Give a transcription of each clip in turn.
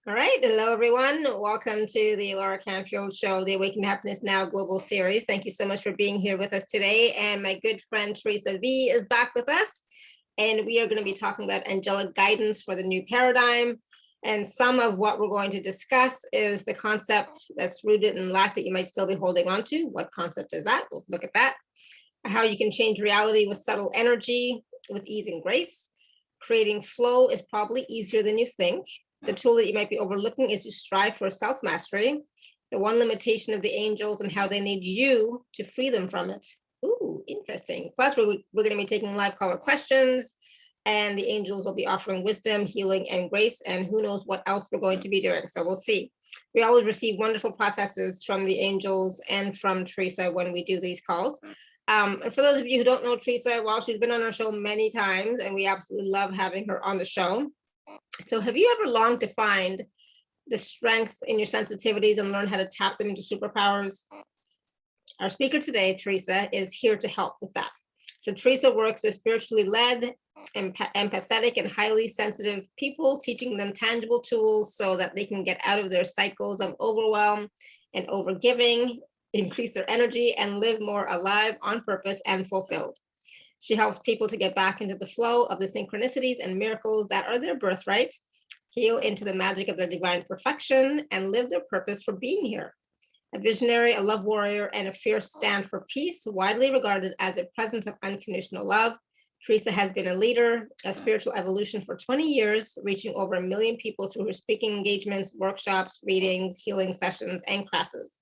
All right. Hello, everyone. Welcome to the Alaracanfield Show, the Awaken to Happiness Now Global Series. Thank you so much for being here with us today. And my good friend, Theresa Vee, is back with us. And we are going to be talking about angelic guidance for the new paradigm. And some of what we're going to discuss is the concept that's rooted in lack that you might still be holding on to. What concept is that? We'll look at that. How you can change reality with subtle energy, with ease and grace. Creating flow is probably easier than you think. The tool that you might be overlooking is to strive for self-mastery, the one limitation of the angels and how they need you to free them from it. Ooh, interesting. Plus, we're going to be taking live caller questions, and the angels will be offering wisdom, healing, and grace, and who knows what else we're going to be doing. So we'll see. We always receive wonderful processes from the angels and from Theresa when we do these calls. And for those of you who don't know Theresa, well, she's been on our show many times, and we absolutely love having her on the show. So have you ever longed to find the strength in your sensitivities and learn how to tap them into superpowers? Our speaker today, Theresa, is here to help with that. So Theresa works with spiritually led, empathetic, and highly sensitive people, teaching them tangible tools so that they can get out of their cycles of overwhelm and overgiving, increase their energy, and live more alive, on purpose, and fulfilled. She helps people to get back into the flow of the synchronicities and miracles that are their birthright, heal into the magic of their divine perfection, and live their purpose for being here. A visionary, a love warrior, and a fierce stand for peace, widely regarded as a presence of unconditional love, Theresa has been a leader of spiritual evolution for 20 years, reaching over 1 million people through her speaking engagements, workshops, readings, healing sessions, and classes.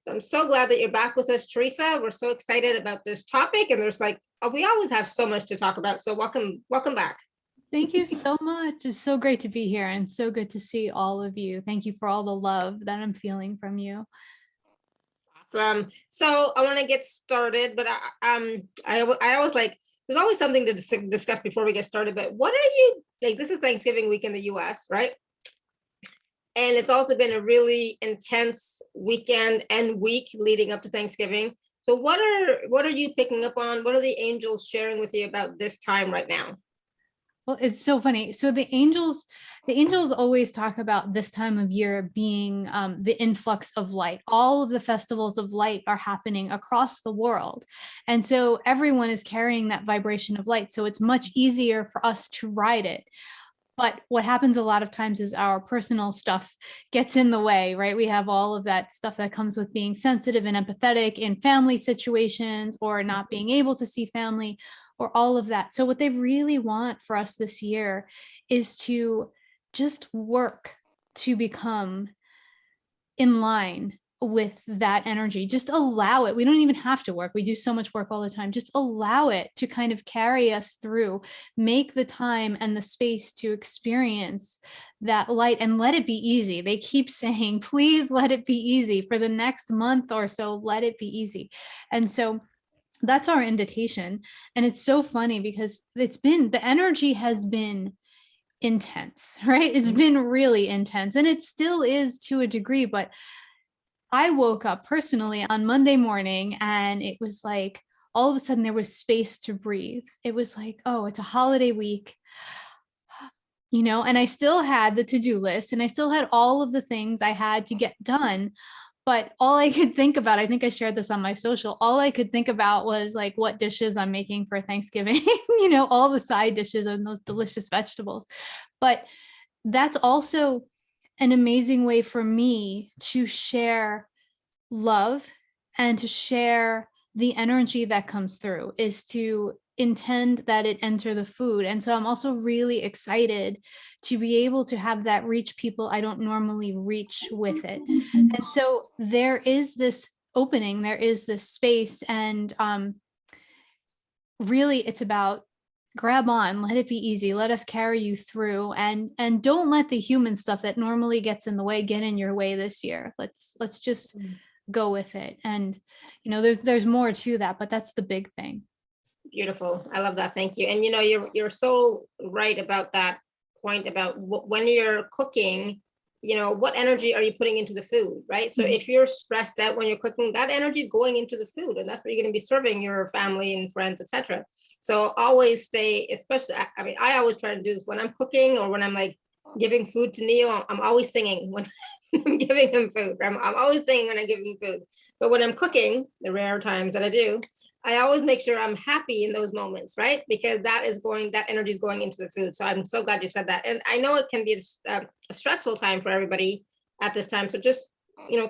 So I'm so glad that you're back with us, Theresa. We're so excited about this topic, and there's we always have so much to talk about. So welcome back. Thank you so much. It's so great to be here and so good to see all of you. Thank you for all the love that I'm feeling from you. Awesome. So I want to get started, but I always there's always something to discuss before we get started. But what are you like? This is Thanksgiving week in the U.S., right? And it's also been a really intense weekend and week leading up to Thanksgiving. So what are you picking up on? What are the angels sharing with you about this time right now? Well, it's so funny. So the angels always talk about this time of year being the influx of light. All of the festivals of light are happening across the world. And so everyone is carrying that vibration of light. So it's much easier for us to ride it. But what happens a lot of times is our personal stuff gets in the way, right? We have all of that stuff that comes with being sensitive and empathetic in family situations or not being able to see family or all of that. So what they really want for us this year is to just work to become in line with that energy. Just allow it. We don't even have to work. We do so much work all the time. Just allow it to kind of carry us through, make the time and the space to experience that light and let it be easy. They keep saying, please let it be easy for the next month or so. Let it be easy. And so that's our invitation. And it's so funny because the energy has been intense, right? It's been really intense and it still is to a degree, but I woke up personally on Monday morning and it was like, all of a sudden there was space to breathe. It was like, oh, it's a holiday week, and I still had the to-do list and I still had all of the things I had to get done. But all I could think about, I think I shared this on my social, all I could think about was like what dishes I'm making for Thanksgiving, all the side dishes and those delicious vegetables. But that's also an amazing way for me to share love and to share the energy that comes through, is to intend that it enter the food. And so I'm also really excited to be able to have that reach people I don't normally reach with it. And so there is this opening, there is this space, and really it's about grab on, let it be easy, let us carry you through, and don't let the human stuff that normally gets in the way get in your way this year. Let's just go with it. And there's more to that, but that's the big thing. Beautiful. I love that. Thank you. And you're so right about that point about when you're cooking, what energy are you putting into the food, right? So if you're stressed out when you're cooking, that energy is going into the food, and that's what you're going to be serving your family and friends, etc. So always stay, especially, I always try to do this when I'm cooking or when I'm like giving food to Neo, I'm always singing when I'm giving him food. I'm always singing when I give him food. But when I'm cooking, the rare times that I do, I always make sure I'm happy in those moments, right? Because that energy is going into the food. So I'm so glad you said that. And I know it can be a stressful time for everybody at this time. So just,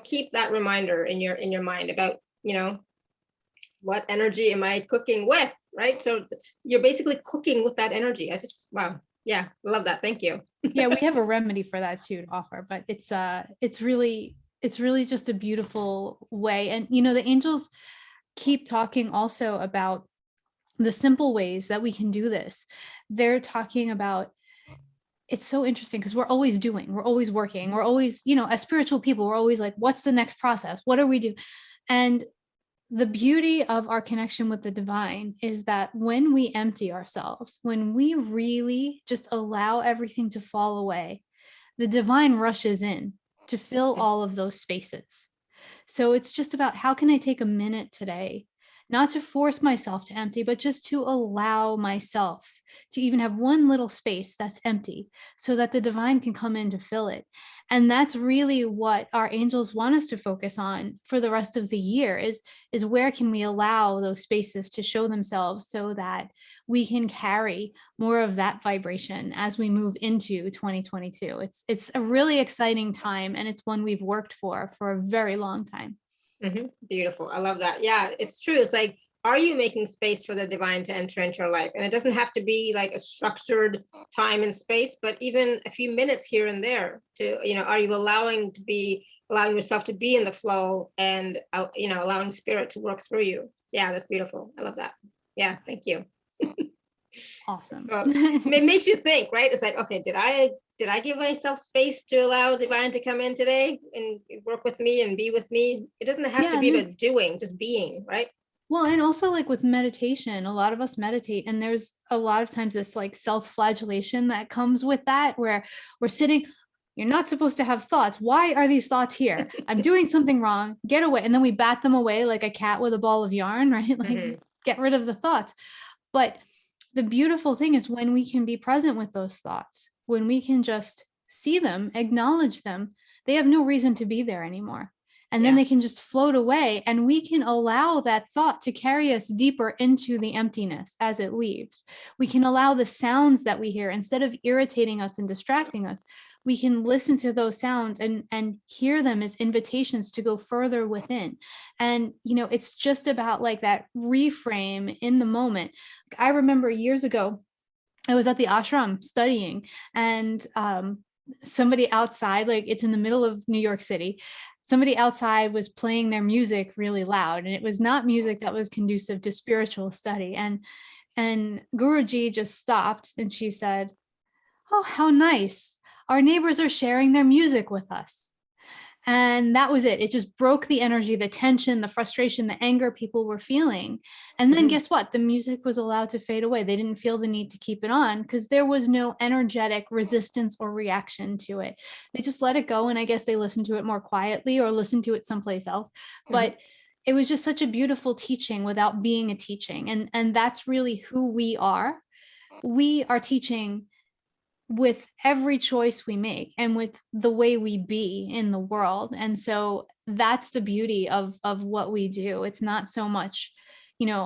keep that reminder in your mind about, what energy am I cooking with, right? So you're basically cooking with that energy. Wow. Yeah, love that. Thank you. Yeah, we have a remedy for that too to offer, but it's really just a beautiful way. And the angels keep talking also about the simple ways that we can do this. They're talking about, it's so interesting because we're always working, we're always, as spiritual people, we're always like, what's the next process? What are we doing? And the beauty of our connection with the divine is that when we empty ourselves, when we really just allow everything to fall away, the divine rushes in to fill all of those spaces. So it's just about, how can I take a minute today, not to force myself to empty, but just to allow myself to even have one little space that's empty so that the divine can come in to fill it. And that's really what our angels want us to focus on for the rest of the year is where can we allow those spaces to show themselves so that we can carry more of that vibration as we move into 2022. It's a really exciting time, and it's one we've worked for a very long time. Beautiful. I love that. Yeah, it's true. It's like, are you making space for the divine to enter into your life? And it doesn't have to be like a structured time and space, but even a few minutes here and there to, are you allowing yourself to be in the flow and, allowing spirit to work through you? Yeah, that's beautiful. I love that. Yeah, thank you. Awesome. So it makes you think, right? It's like, okay, did I give myself space to allow divine to come in today and work with me and be with me? It doesn't have to be about doing, just being, right? Well, and also like with meditation, a lot of us meditate, and there's a lot of times this like self-flagellation that comes with that, where we're sitting, you're not supposed to have thoughts. Why are these thoughts here? I'm doing something wrong. Get away. And then we bat them away like a cat with a ball of yarn, right? Like get rid of the thoughts. But the beautiful thing is when we can be present with those thoughts, when we can just see them, acknowledge them, they have no reason to be there anymore. And then they can just float away, and we can allow that thought to carry us deeper into the emptiness as it leaves. We can allow the sounds that we hear, instead of irritating us and distracting us, we can listen to those sounds and hear them as invitations to go further within. And, it's just about like that reframe in the moment. I remember years ago, I was at the ashram studying, and somebody outside, like it's in the middle of New York City, somebody outside was playing their music really loud, and it was not music that was conducive to spiritual study. And Guruji just stopped, and she said, "Oh, how nice. Our neighbors are sharing their music with us." And that was it. It just broke the energy, the tension, the frustration, the anger people were feeling. And then guess what? The music was allowed to fade away. They didn't feel the need to keep it on because there was no energetic resistance or reaction to it. They just let it go. And I guess they listened to it more quietly or listened to it someplace else. But it was just such a beautiful teaching without being a teaching. And that's really who we are. We are teaching with every choice we make and with the way we be in the world. And so that's the beauty of what we do. It's not so much,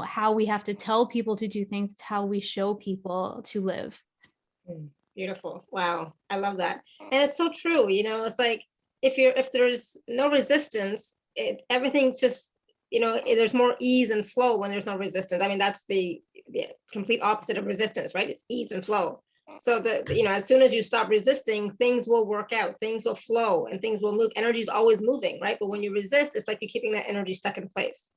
how we have to tell people to do things, it's how we show people to live. Beautiful. Wow. I love that. And it's so true. It's like, if there's no resistance, everything's just, there's more ease and flow when there's no resistance. I mean, that's the complete opposite of resistance, right? It's ease and flow. So as soon as you stop resisting, things will work out, things will flow, and things will move. Energy is always moving, right? But when you resist, it's like you're keeping that energy stuck in place.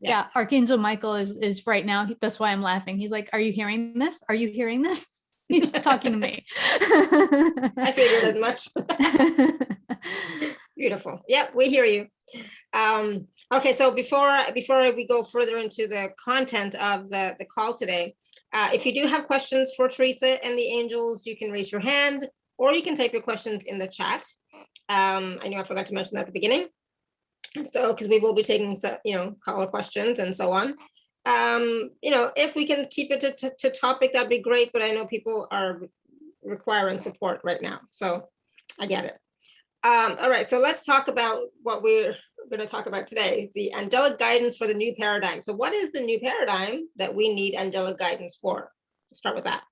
Yeah. Archangel Michael is right now. That's why I'm laughing. He's like, "Are you hearing this? Are you hearing this?" He's talking to me. I figured as much. Beautiful. Yep, we hear you. Okay, so before we go further into the content of the call today, if you do have questions for Theresa and the angels, you can raise your hand, or you can type your questions in the chat. I know I forgot to mention that at the beginning. So, because we will be taking, caller questions and so on. If we can keep it to topic, that'd be great. But I know people are requiring support right now. So I get it. All right, so let's talk about what we're going to talk about today, the angelic guidance for the new paradigm. So what is the new paradigm that we need angelic guidance for? Let's start with that.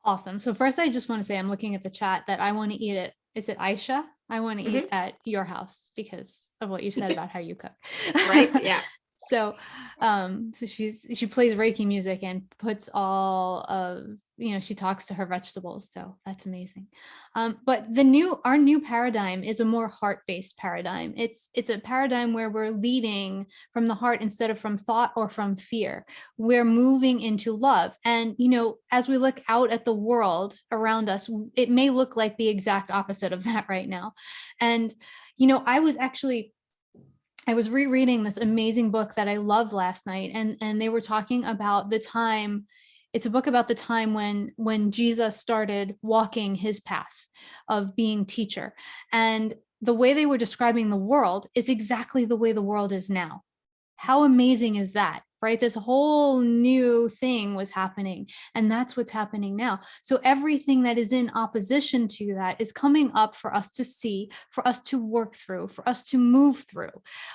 Awesome. So first, I just want to say I'm looking at the chat that I want to eat it. Is it Aisha? I want to eat at your house because of what you said about how you cook. Right? Yeah. So she plays Reiki music and puts all of, she talks to her vegetables. So that's amazing. But our new paradigm is a more heart-based paradigm. It's a paradigm where we're leading from the heart instead of from thought or from fear. We're moving into love. And, as we look out at the world around us, it may look like the exact opposite of that right now. And, I was rereading this amazing book that I loved last night, and they were talking about the time. It's a book about the time when Jesus started walking his path of being teacher. And the way they were describing the world is exactly the way the world is now. How amazing is that, right? This whole new thing was happening, and that's what's happening now. So everything that is in opposition to that is coming up for us to see, for us to work through, for us to move through.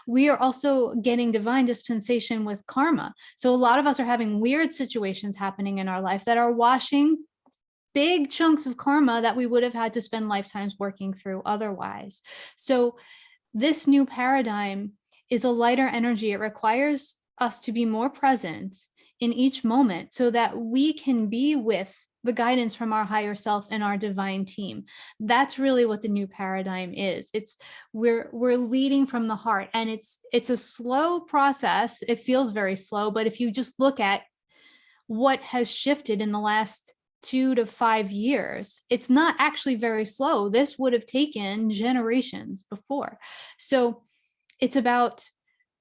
We are also getting divine dispensation with karma. So a lot of us are having weird situations happening in our life that are washing big chunks of karma that we would have had to spend lifetimes working through otherwise. So this new paradigm is a lighter energy. It requires us to be more present in each moment so that we can be with the guidance from our higher self and our divine team. That's really what the new paradigm is. We're leading from the heart, and it's a slow process. It feels very slow, but if you just look at what has shifted in the last 2 to 5 years, it's not actually very slow. This would have taken generations before. So it's about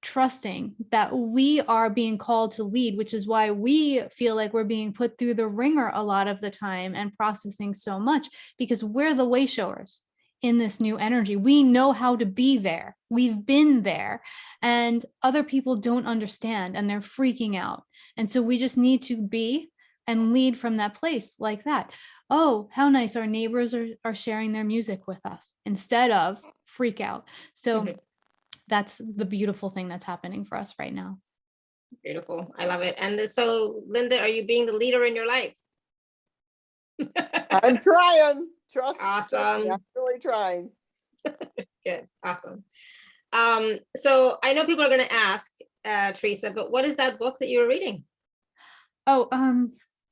trusting that we are being called to lead, which is why we feel like we're being put through the ringer a lot of the time and processing so much, because we're the way showers in this new energy. We know how to be there. We've been there, and other people don't understand and they're freaking out. And so we just need to be and lead from that place like that. Oh, how nice. Our neighbors are sharing their music with us instead of freak out. So that's the beautiful thing that's happening for us right now. Beautiful. I love it. And so, Linda, are you being the leader in your life? I'm trying. Awesome. I'm really trying. Good. Awesome. So I know people are going to ask, Theresa, but what is that book that you were reading? Oh,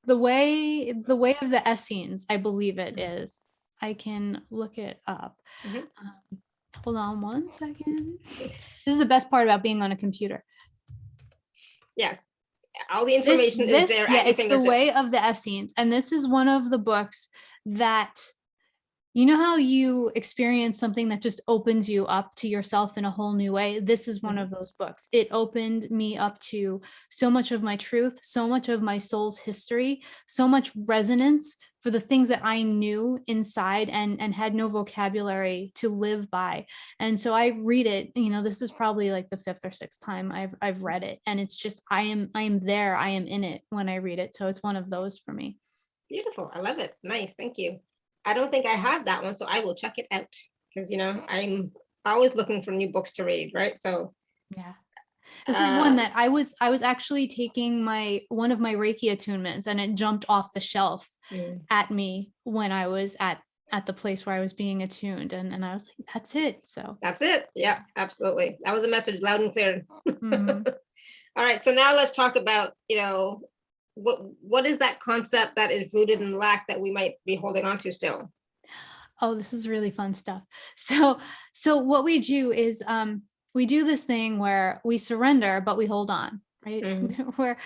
the way of the Essenes, I believe it is. I can look it up. Hold on one second. This is the best part about being on a computer. Yes. All the information is there. Yeah, it's the way of the Essenes. And this is one of the books that, how you experience something that just opens you up to yourself in a whole new way. This is one of those books. It opened me up to so much of my truth, so much of my soul's history, so much resonance for the things that I knew inside and had no vocabulary to live by. And so I read it, this is probably like the 5th or 6th time I've read it. And it's just, I am there, I am in it when I read it. So it's one of those for me. Beautiful. I love it. Nice. Thank you. I don't think I have that one, so I will check it out because, I'm always looking for new books to read, right? So yeah. This is one that I was actually taking one of my Reiki attunements, and it jumped off the shelf at me when I was at the place where I was being attuned, and I was like, that's it. So that's it. Yeah, absolutely. That was a message loud and clear. All right. So now let's talk about, what is that concept that is rooted in lack that we might be holding on to still? Oh, this is really fun stuff. So what we do is we do this thing where we surrender, but we hold on, right? Where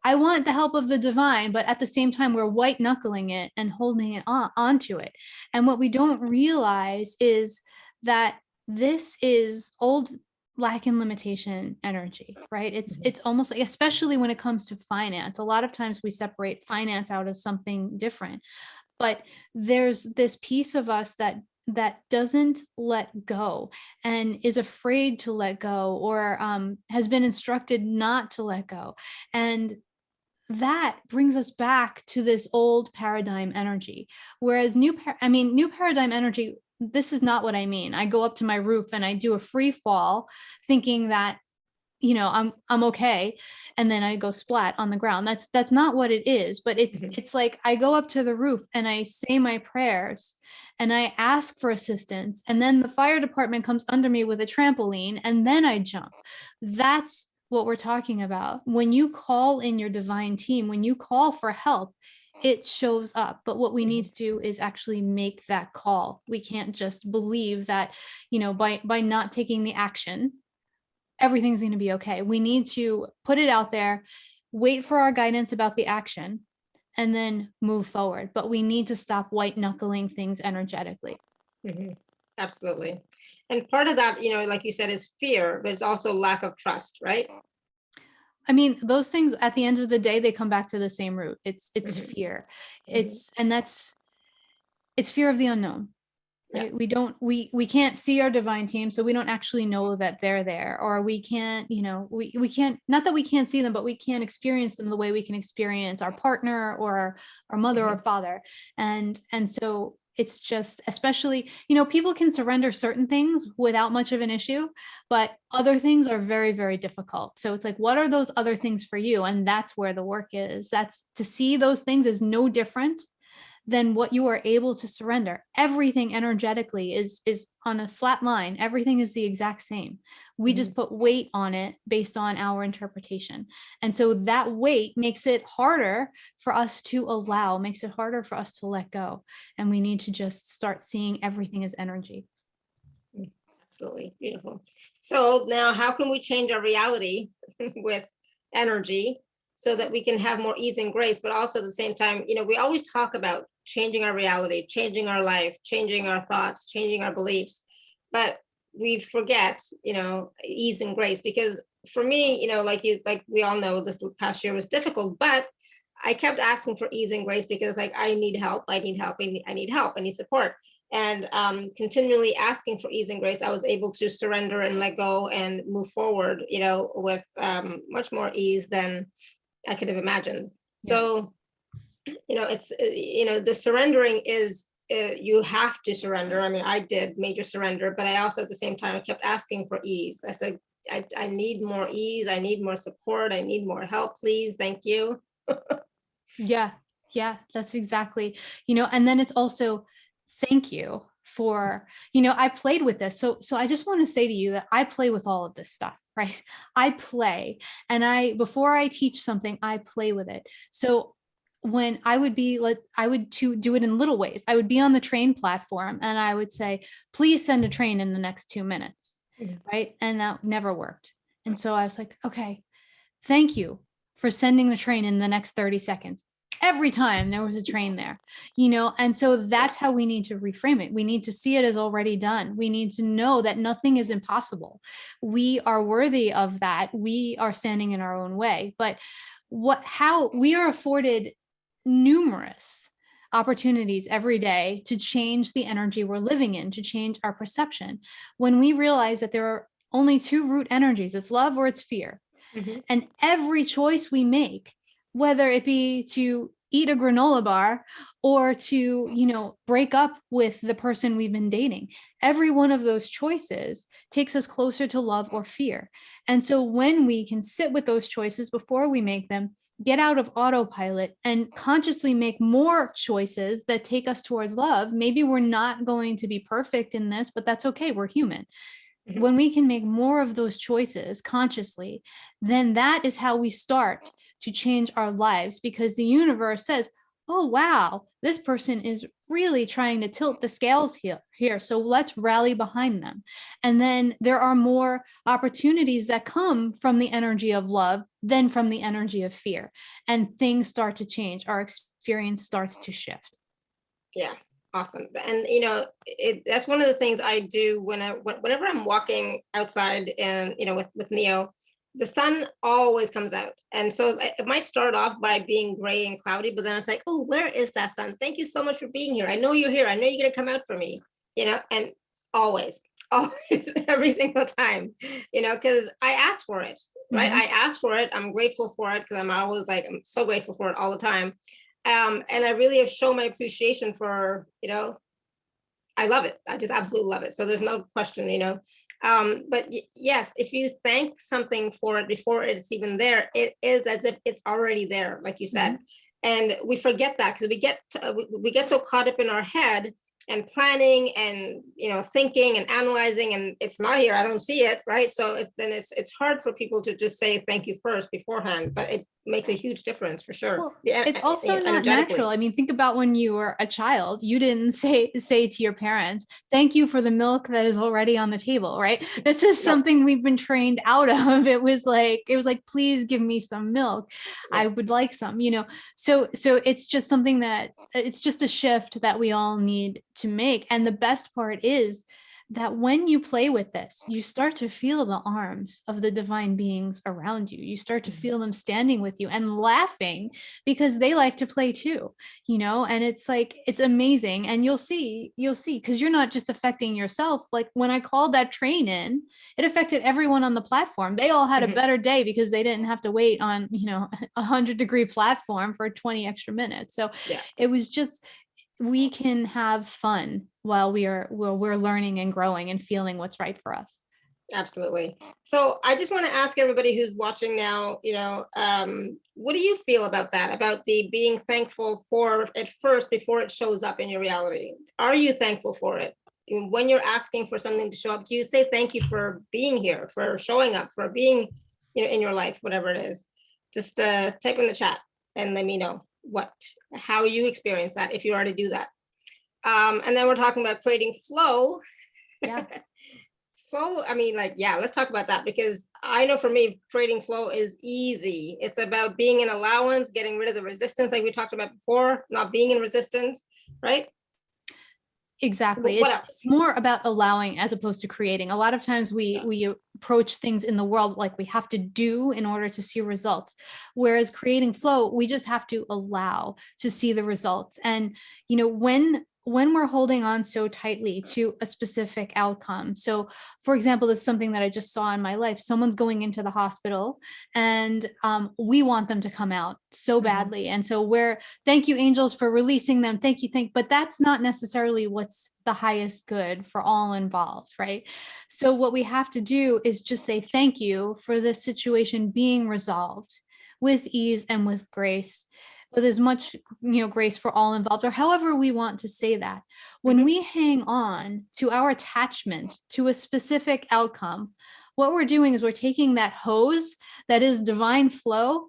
I want the help of the divine, but at the same time, we're white knuckling it and holding it onto it. And what we don't realize is that this is old lack and limitation energy, right? It's almost like, especially when it comes to finance, a lot of times we separate finance out as something different, but there's this piece of us that doesn't let go and is afraid to let go, or has been instructed not to let go. And that brings us back to this old paradigm energy. Whereas new paradigm energy, this is not what I mean. I go up to my roof and I do a free fall thinking that, I'm okay. And then I go splat on the ground. That's not what it is, but it's like I go up to the roof and I say my prayers and I ask for assistance. And then the fire department comes under me with a trampoline and then I jump. That's what we're talking about. When you call in your divine team, when you call for help, it shows up. But what we need to do is actually make that call. We can't just believe that, by not taking the action, everything's going to be okay. We need to put it out there, wait for our guidance about the action, and then move forward. But we need to stop white knuckling things energetically. Absolutely. And part of that, like you said, is fear, but it's also lack of trust, right? I mean, those things at the end of the day, they come back to the same root. It's fear. It's fear of the unknown. Right? Yeah. We can't see our divine team, so we don't actually know that they're there, or we can't, we can't, not that we can't see them, but we can't experience them the way we can experience our partner or our mother or father. And so it's just, especially, people can surrender certain things without much of an issue, but other things are very, very difficult. So it's like, what are those other things for you? And that's where the work is. That's to see those things as no different than what you are able to surrender. Everything energetically is on a flat line. Everything is the exact same. We just put weight on it based on our interpretation. And so that weight makes it harder for us to allow, makes it harder for us to let go. And we need to just start seeing everything as energy. Absolutely. Beautiful. So now how can we change our reality with energy so that we can have more ease and grace, but also at the same time, we always talk about changing our reality, changing our life, changing our thoughts, changing our beliefs, but we forget, ease and grace, because for me, like we all know, this past year was difficult, but I kept asking for ease and grace because I need help, I need help, I need help, I need support. And continually asking for ease and grace, I was able to surrender and let go and move forward, with much more ease than I could have imagined. Yeah. So, it's, the surrendering is, you have to surrender. I mean, I did major surrender, but I also at the same time, I kept asking for ease. I said, I need more ease. I need more support. I need more help, please. Thank you. Yeah, that's exactly, and then it's also, thank you for, I played with this. So I just want to say to you that I play with all of this stuff, right? I play, and before I teach something, I play with it. So when I would do it in little ways. I would be on the train platform and I would say, please send a train in the next 2 minutes, right? And that never worked. And so I was like, okay, thank you for sending the train in the next 30 seconds. Every time there was a train there, and so that's how we need to reframe it. We need to see it as already done. We need to know that nothing is impossible. We are worthy of that. We are standing in our own way, but how we are afforded numerous opportunities every day to change the energy we're living in, to change our perception. When we realize that there are only two root energies, it's love or it's fear. And every choice we make, whether it be to eat a granola bar or to, break up with the person we've been dating, every one of those choices takes us closer to love or fear. And so when we can sit with those choices before we make them, get out of autopilot and consciously make more choices that take us towards love, maybe we're not going to be perfect in this, but that's okay. We're human. When we can make more of those choices consciously, then that is how we start to change our lives, because the universe says, oh, wow, this person is really trying to tilt the scales here. So let's rally behind them. And then there are more opportunities that come from the energy of love than from the energy of fear. And things start to change. Our experience starts to shift. Yeah. Awesome. And, that's one of the things I do whenever I'm walking outside and, with Neo, the sun always comes out. And so it might start off by being gray and cloudy, but then it's like, oh, where is that sun? Thank you so much for being here. I know you're here. I know you're going to come out for me, and always. Oh, every single time, because I asked for it, right? Mhm. I asked for it. I'm grateful for it because I'm always like, I'm so grateful for it all the time. And I really have shown my appreciation for, I love it. I just absolutely love it. So there's no question. But yes, if you thank something for it before it's even there, it is as if it's already there, like you said. Mhm. And we forget that because we get so caught up in our head and planning and thinking and analyzing, and it's not here. I don't see it, right? So it's hard for people to just say thank you first beforehand, but it makes a huge difference for sure. Well, Yeah, it's also not energetically. natural. I mean, think about when you were a child. You didn't say to your parents, "Thank you for the milk that is already on the table," right? This is No. something we've been trained out of. It was like, please give me some milk. Yeah. I would like some, So it's just something that it's just a shift that we all need to make. And the best part is that when you play with this, you start to feel the arms of the divine beings around you. You start to feel them standing with you and laughing because they like to play too, and it's like, it's amazing. And you'll see, because you're not just affecting yourself. Like when I called that train in, it affected everyone on the platform. They all had a better day because they didn't have to wait on, 100-degree platform for 20 extra minutes. So Yeah. it was just, we can have fun while we're learning and growing and feeling what's right for us. Absolutely. So I just want to ask everybody who's watching now, what do you feel about that? About the being thankful for it first before it shows up in your reality? Are you thankful for it? When you're asking for something to show up, do you say thank you for being here, for showing up, for being, in your life, whatever it is? Just type in the chat and let me know how you experience that if you already do that. And then we're talking about creating flow. Yeah. Flow, I mean, like, yeah, let's talk about that, because I know for me, creating flow is easy. It's about being in allowance, getting rid of the resistance, like we talked about before, not being in resistance, right? Exactly. What It's else? more about allowing as opposed to creating. A lot of times we approach things in the world like we have to do in order to see results. Whereas creating flow, we just have to allow to see the results. And when we're holding on so tightly to a specific outcome. So for example, this is something that I just saw in my life. Someone's going into the hospital and we want them to come out so badly. And so thank you, angels, for releasing them. Thank you. But that's not necessarily what's the highest good for all involved, right? So what we have to do is just say thank you for this situation being resolved with ease and with grace, with as much grace for all involved, or however we want to say that. When we hang on to our attachment to a specific outcome, what we're doing is we're taking that hose that is divine flow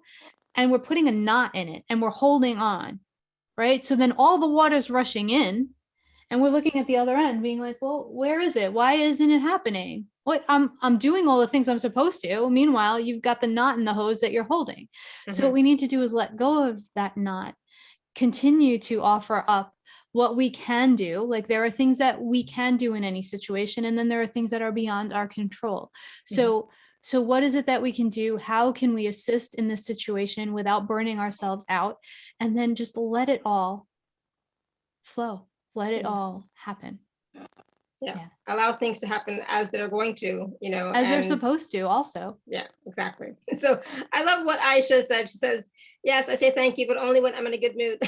and we're putting a knot in it and we're holding on, right? So then all the water's rushing in and we're looking at the other end being like, well, where is it? Why isn't it happening? What I'm doing all the things I'm supposed to. Meanwhile, you've got the knot in the hose that you're holding. So what we need to do is let go of that knot, continue to offer up what we can do. Like there are things that we can do in any situation, and then there are things that are beyond our control. So what is it that we can do? How can we assist in this situation without burning ourselves out? And then just let it all flow. Let it all happen. Yeah. Allow things to happen as they're going to, as they're supposed to also. Yeah, exactly. So I love what Aisha said. She says, yes, I say thank you, but only when I'm in a good mood.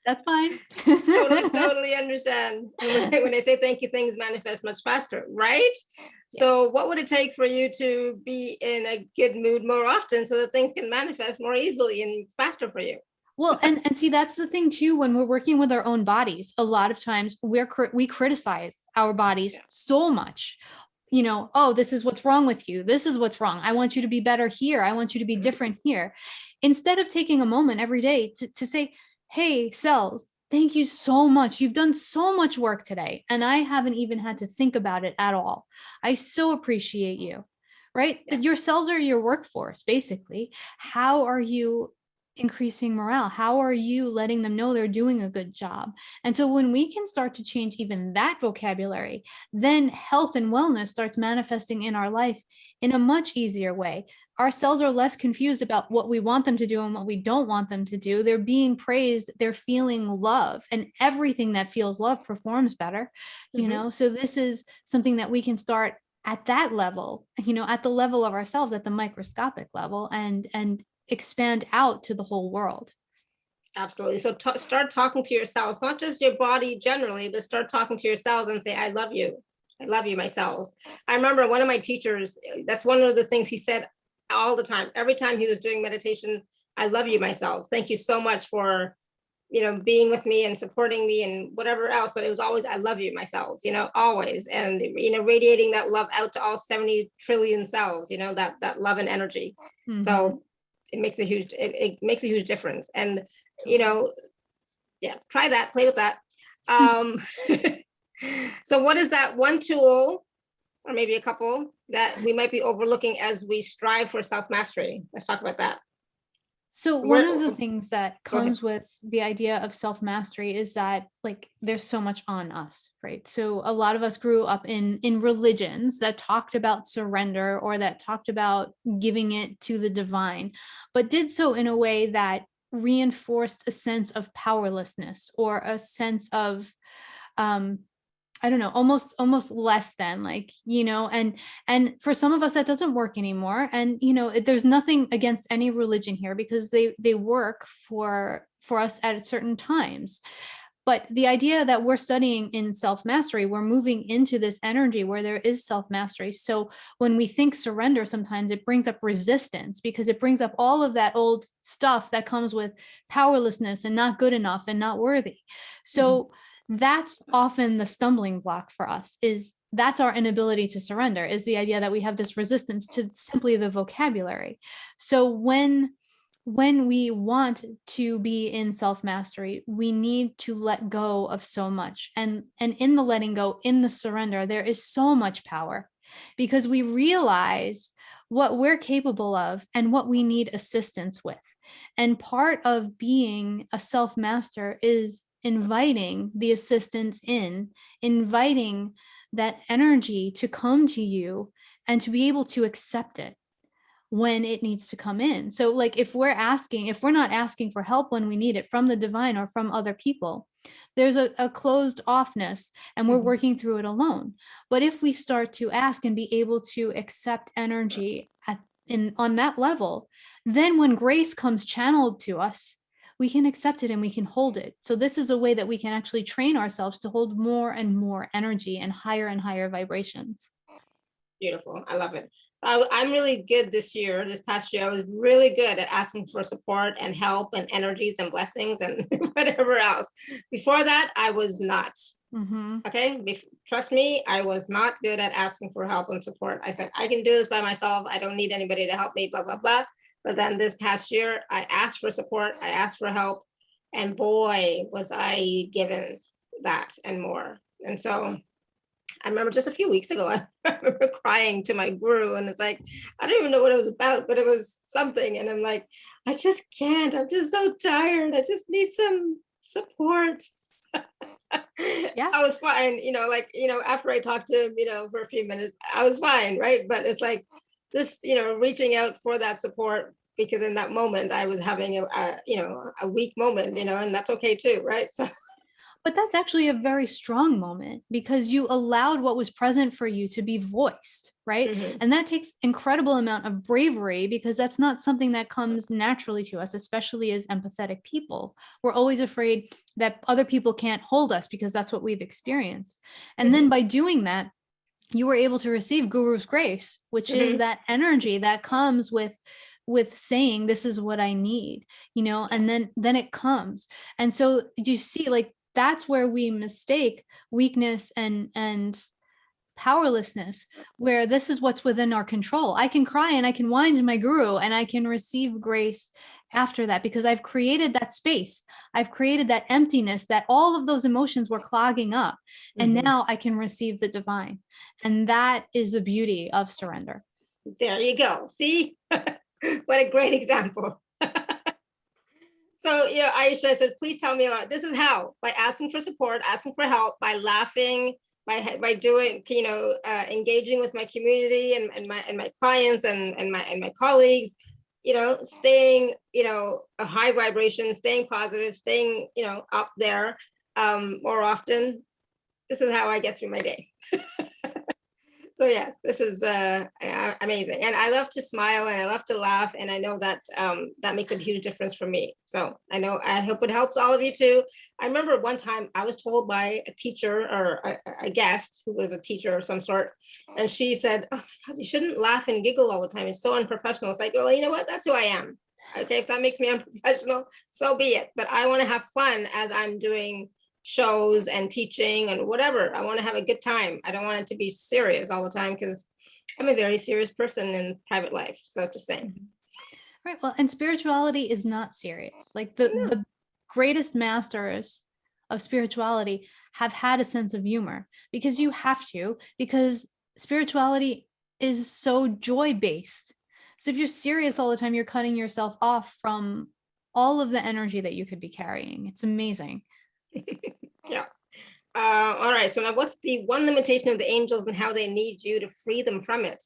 That's fine. Totally understand. And when I say thank you, things manifest much faster, right? Yeah. So what would it take for you to be in a good mood more often so that things can manifest more easily and faster for you? Well, and see, that's the thing too, when we're working with our own bodies, a lot of times we criticize our bodies so much. Oh, this is what's wrong with you. This is what's wrong. I want you to be better here. I want you to be different here. Instead of taking a moment every day to say, hey, cells, thank you so much. You've done so much work today, and I haven't even had to think about it at all. I so appreciate you, right? Your cells are your workforce, basically. How are you increasing morale? How are you letting them know they're doing a good job? And so when we can start to change even that vocabulary, then health and wellness starts manifesting in our life in a much easier way. Our cells are less confused about what we want them to do and what we don't want them to do. They're being praised, they're feeling love, and everything that feels love performs better, you know? So this is something that we can start at that level, you know, at the level of ourselves, at the microscopic level, and expand out to the whole world. Absolutely. So start talking to yourselves, not just your body generally, but start talking to yourselves and say, I love you. I love you, my cells. I remember one of my teachers, that's one of the things he said all the time. Every time he was doing meditation, I love you, my cells. Thank you so much for, you know, being with me and supporting me and whatever else. But it was always, I love you, my cells, you know, always. And, you know, radiating that love out to all 70 trillion cells, you know, that love and energy. So it makes a huge, it makes a huge difference. And, you know, yeah, try that, play with that. So what is that one tool, or maybe a couple, that we might be overlooking as we strive for self-mastery? Let's talk about that. So one of the things that comes with the idea of self-mastery is that, like, there's so much on us, right? So a lot of us grew up in religions that talked about surrender, or that talked about giving it to the divine, but did so in a way that reinforced a sense of powerlessness, or a sense of I don't know, almost less than, like, you know, and for some of us that doesn't work anymore. And, you know, there's nothing against any religion here, because they work for us at certain times. But the idea that we're studying in self-mastery, we're moving into this energy where there is self-mastery. So when we think surrender, sometimes it brings up resistance, because it brings up all of that old stuff that comes with powerlessness and not good enough and not worthy. So that's often the stumbling block for us, is that's our inability to surrender, is the idea that we have this resistance to simply the vocabulary. So when we want to be in self-mastery, we need to let go of so much. And in the letting go, in the surrender, there is so much power, because we realize what we're capable of and what we need assistance with. And part of being a self-master is inviting the assistance in, inviting that energy to come to you, and to be able to accept it when it needs to come in. So, like, if we're not asking for help when we need it from the divine or from other people, there's a closed offness, and we're working through it alone. But if we start to ask and be able to accept energy on that level, then when grace comes channeled to us, we can accept it and we can hold it. So this is a way that we can actually train ourselves to hold more and more energy and higher vibrations. Beautiful. I love it. I'm really good this past year. I was really good at asking for support and help and energies and blessings and whatever else. Before that, I was not. Okay. Trust me, I was not good at asking for help and support. I said, I can do this by myself. I don't need anybody to help me, blah, blah, blah. But then this past year, I asked for support. I asked for help. And boy, was I given that and more. And so I remember just a few weeks ago, I remember crying to my guru, and it's like, I don't even know what it was about, but it was something. And I'm like, I just can't. I'm just so tired. I just need some support. Yeah. I was fine, you know, like, you know, after I talked to him, you know, for a few minutes, I was fine, right? But it's like, just, you know, reaching out for that support, because in that moment I was having a weak moment, you know, and that's okay too, right? So but that's actually a very strong moment, because you allowed what was present for you to be voiced, right? And that takes incredible amount of bravery, because that's not something that comes naturally to us, especially as empathetic people. We're always afraid that other people can't hold us, because that's what we've experienced. And then by doing that, you were able to receive Guru's grace, which is that energy that comes with saying, this is what I need, you know, and then it comes. And so you see, like, that's where we mistake weakness and powerlessness, where this is what's within our control. I can cry and I can whine to my guru, and I can receive grace after that, because I've created that space. I've created that emptiness, that all of those emotions were clogging up. And now I can receive the divine. And that is the beauty of surrender. There you go. See, what a great example. So, Aisha says, please tell me, this is how, by asking for support, asking for help, by laughing, by doing, engaging with my community and my clients and my colleagues, staying, a high vibration, staying positive, staying, up there more often. This is how I get through my day. So yes, this is amazing. And I love to smile and I love to laugh. And I know that that makes a huge difference for me. So I hope it helps all of you too. I remember one time I was told by a teacher or a guest who was a teacher of some sort. And she said, oh my God, you shouldn't laugh and giggle all the time. It's so unprofessional. It's like, well, you know what? That's who I am. Okay, if that makes me unprofessional, so be it. But I want to have fun as I'm doing shows and teaching and whatever. I want to have a good time. I don't want it to be serious all the time because I'm a very serious person in private life. So just saying. Right. Well, and spirituality is not serious. Like the greatest masters of spirituality have had a sense of humor because you have to, because spirituality is so joy-based. So if you're serious all the time, you're cutting yourself off from all of the energy that you could be carrying. It's amazing. Yeah. All right. So now what's the one limitation of the angels and how they need you to free them from it?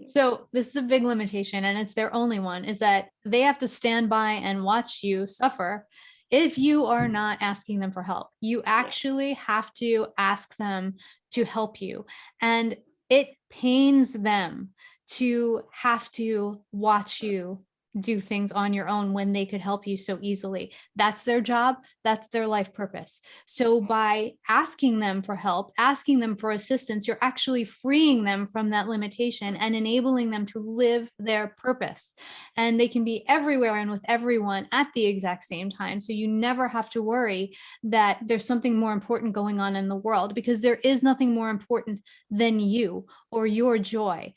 So this is a big limitation, and it's their only one, is that they have to stand by and watch you suffer if you are not asking them for help. You actually have to ask them to help you. And it pains them to have to watch you do things on your own when they could help you so easily. That's their job. That's their life purpose. So by asking them for help, asking them for assistance, you're actually freeing them from that limitation and enabling them to live their purpose. And they can be everywhere and with everyone at the exact same time. So you never have to worry that there's something more important going on in the world, because there is nothing more important than you or your joy.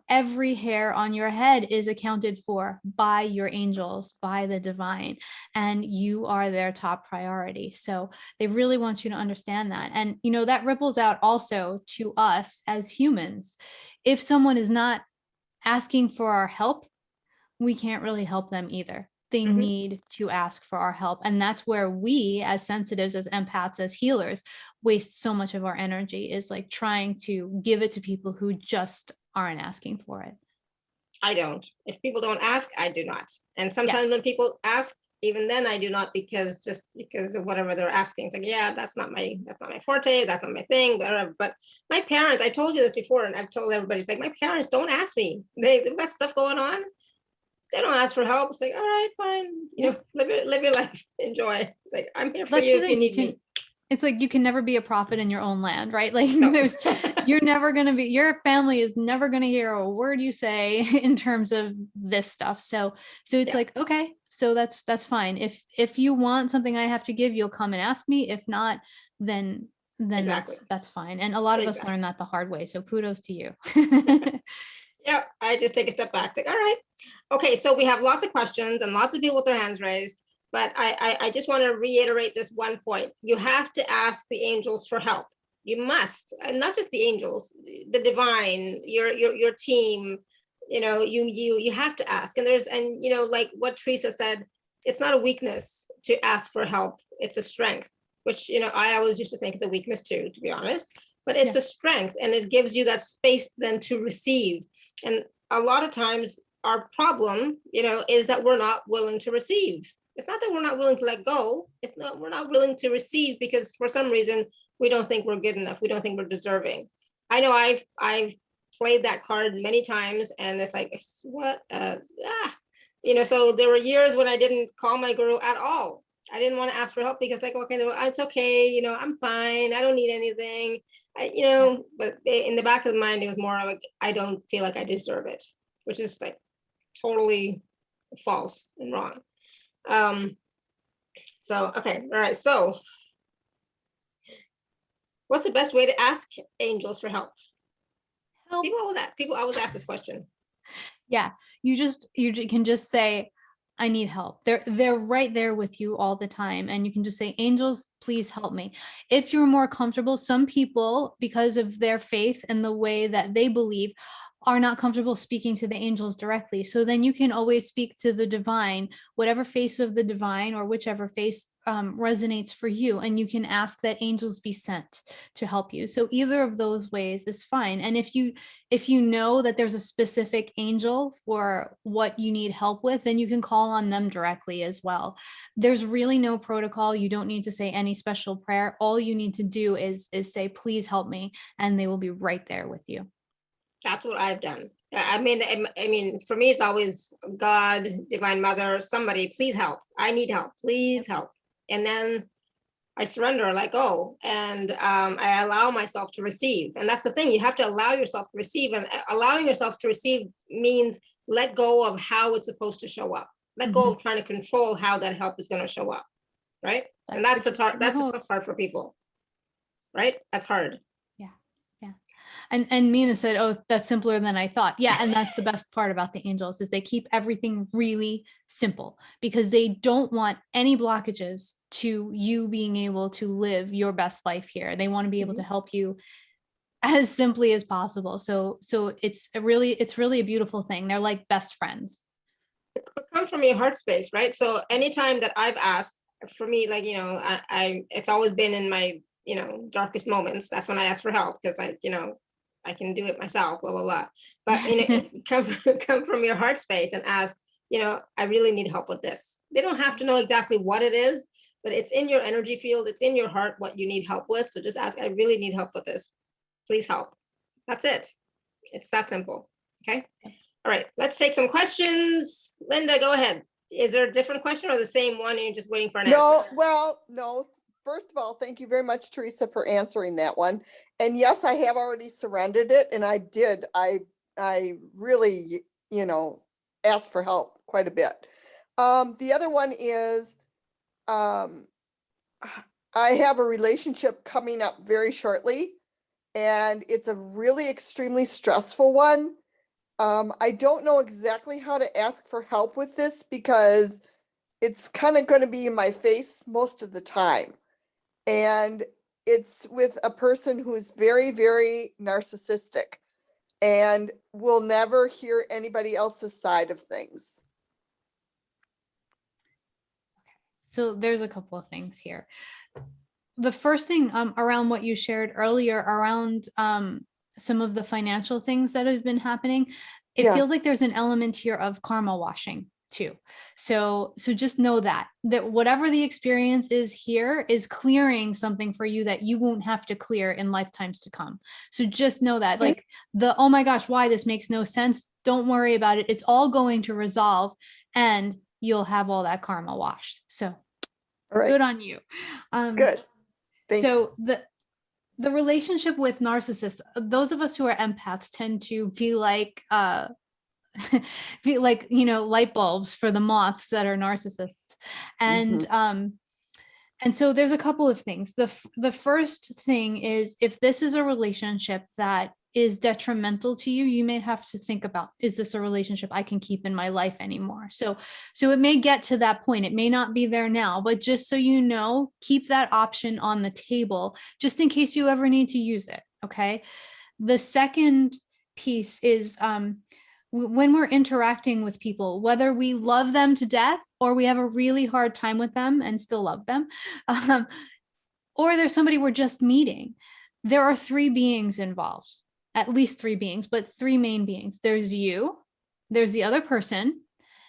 Every hair on your head is accounted for by your angels, by the divine, and you are their top priority. So they really want you to understand that. And, that ripples out also to us as humans. If someone is not asking for our help, we can't really help them either. They need to ask for our help. And that's where we, as sensitives, as empaths, as healers, waste so much of our energy, is like trying to give it to people who just aren't asking for it. I don't. If people don't ask, I do not. And sometimes when people ask, even then I do not, because of whatever they're asking. It's like, yeah, that's not my forte, that's not my thing, whatever. But my parents, I told you this before, and I've told everybody, it's like, my parents don't ask me. They've got stuff going on. They don't ask for help. It's like, all right, fine. Live your life, enjoy. It's like, I'm here for you if you need me. It's like you can never be a prophet in your own land, right? Like you're never going to be, your family is never going to hear a word you say in terms of this stuff. So it's like, okay, so that's fine. If you want something I have to give, you'll come and ask me. If not, then exactly. that's fine. And a lot of us learn that the hard way. So kudos to you. Yeah, I just take a step back. Like, all right. Okay, so we have lots of questions and lots of people with their hands raised. But I just want to reiterate this one point. You have to ask the angels for help. You must, and not just the angels, the divine, your team. You have to ask. And like what Theresa said, it's not a weakness to ask for help. It's a strength, which I always used to think is a weakness too, to be honest. But it's a strength, and it gives you that space then to receive. And a lot of times our problem, is that we're not willing to receive. It's not that we're not willing to let go. It's not, we're not willing to receive because for some reason we don't think we're good enough. We don't think we're deserving. I know I've played that card many times, and it's like, what? So there were years when I didn't call my guru at all. I didn't want to ask for help because like, okay, it's okay. I'm fine. I don't need anything. But in the back of the mind, it was more like, I don't feel like I deserve it, which is like totally false and wrong. So, okay. All right. So what's the best way to ask angels for help? People always ask this question. Yeah. You can just say, I need help. They're right there with you all the time. And you can just say, angels, please help me. If you're more comfortable, some people, because of their faith and the way that they believe, are not comfortable speaking to the angels directly. So then you can always speak to the divine, whatever face of the divine or whichever face resonates for you. And you can ask that angels be sent to help you. So either of those ways is fine. And if you know that there's a specific angel for what you need help with, then you can call on them directly as well. There's really no protocol. You don't need to say any special prayer. All you need to do is say, please help me, and they will be right there with you. That's what I've done. I mean, for me, it's always God, Divine Mother, somebody, please help. I need help, please help. And then I surrender, like, oh, and I allow myself to receive. And that's the thing, you have to allow yourself to receive. And allowing yourself to receive means let go of how it's supposed to show up. Let go of trying to control how that help is going to show up, right? And that's the tough part for people, right? That's hard. And Mina said, oh, that's simpler than I thought. Yeah. And that's the best part about the angels is they keep everything really simple because they don't want any blockages to you being able to live your best life here. They want to be able to help you as simply as possible. So it's really a beautiful thing. They're like best friends. It comes from your heart space, right? So anytime that I've asked, for me, like, you know, I it's always been in my, you know, darkest moments. That's when I ask for help because I can do it myself, blah, blah, blah. But come from your heart space and ask, you know, I really need help with this. They don't have to know exactly what it is, but it's in your energy field. It's in your heart what you need help with. So just ask, I really need help with this. Please help. That's it. It's that simple. Okay. All right. Let's take some questions. Linda, go ahead. Is there a different question or the same one and you're just waiting for an answer? No. First of all, thank you very much, Theresa, for answering that one. And yes, I have already surrendered it. And I did. I really, asked for help quite a bit. The other one is I have a relationship coming up very shortly. And it's a really extremely stressful one. I don't know exactly how to ask for help with this because it's kind of going to be in my face most of the time. And it's with a person who is very, very narcissistic and will never hear anybody else's side of things. So there's a couple of things here. The first thing around what you shared earlier around some of the financial things that have been happening, it feels like there's an element here of karma washing too. So just know that whatever the experience is here is clearing something for you that you won't have to clear in lifetimes to come. So just know that, like oh my gosh, why this makes no sense. Don't worry about it. It's all going to resolve and you'll have all that karma washed. So good on you. Good. Thanks. So the relationship with narcissists, those of us who are empaths tend to be like light bulbs for the moths that are narcissists. And and so there's a couple of things. The first thing is, if this is a relationship that is detrimental to you, you may have to think about, is this a relationship I can keep in my life anymore? So it may get to that point. It may not be there now, but just so you know, keep that option on the table just in case you ever need to use it. Okay. The second piece is when we're interacting with people, whether we love them to death or we have a really hard time with them and still love them, or there's somebody we're just meeting, there are three beings involved, at least three beings, but three main beings. There's you, there's the other person,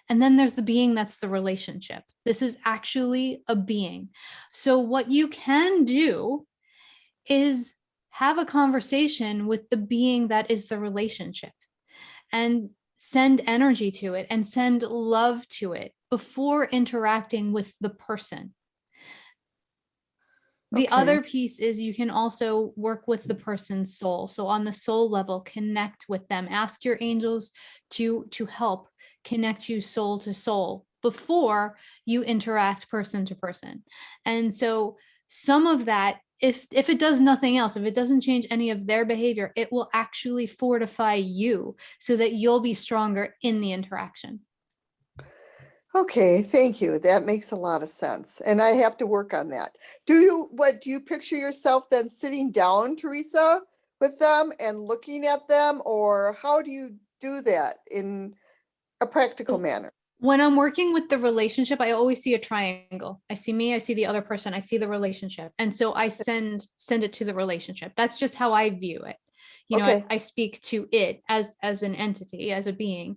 and then there's the being that's the relationship. This is actually a being. So what you can do is have a conversation with the being that is the relationship and send energy to it and send love to it before interacting with the person. The other piece is you can also work with the person's soul. So on the soul level, connect with them. Ask your angels to help connect you soul to soul before you interact person to person. And so some of that, if it does nothing else, if it doesn't change any of their behavior, it will actually fortify you so that you'll be stronger in the interaction. Okay, thank you. That makes a lot of sense. And I have to work on that. Do you picture yourself then sitting down, Theresa, with them and looking at them, or how do you do that in a practical manner? When I'm working with the relationship, I always see a triangle. I see me, I see the other person, I see the relationship. And so I send it to the relationship. That's just how I view it. You know, Okay. I speak to it as an entity, as a being.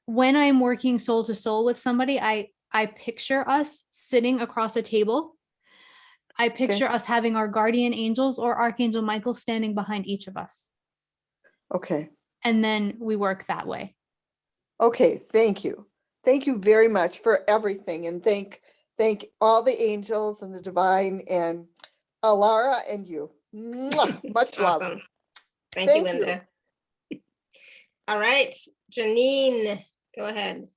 When I'm working soul to soul with somebody, I picture us sitting across a table. I picture us having our guardian angels or Archangel Michael standing behind each of us. Okay. And then we work that way. Okay, thank you. Thank you very much for everything, and thank all the angels and the divine and Alara and you. Mwah, much love. Awesome. Thank you, Linda. All right, Janine, go ahead.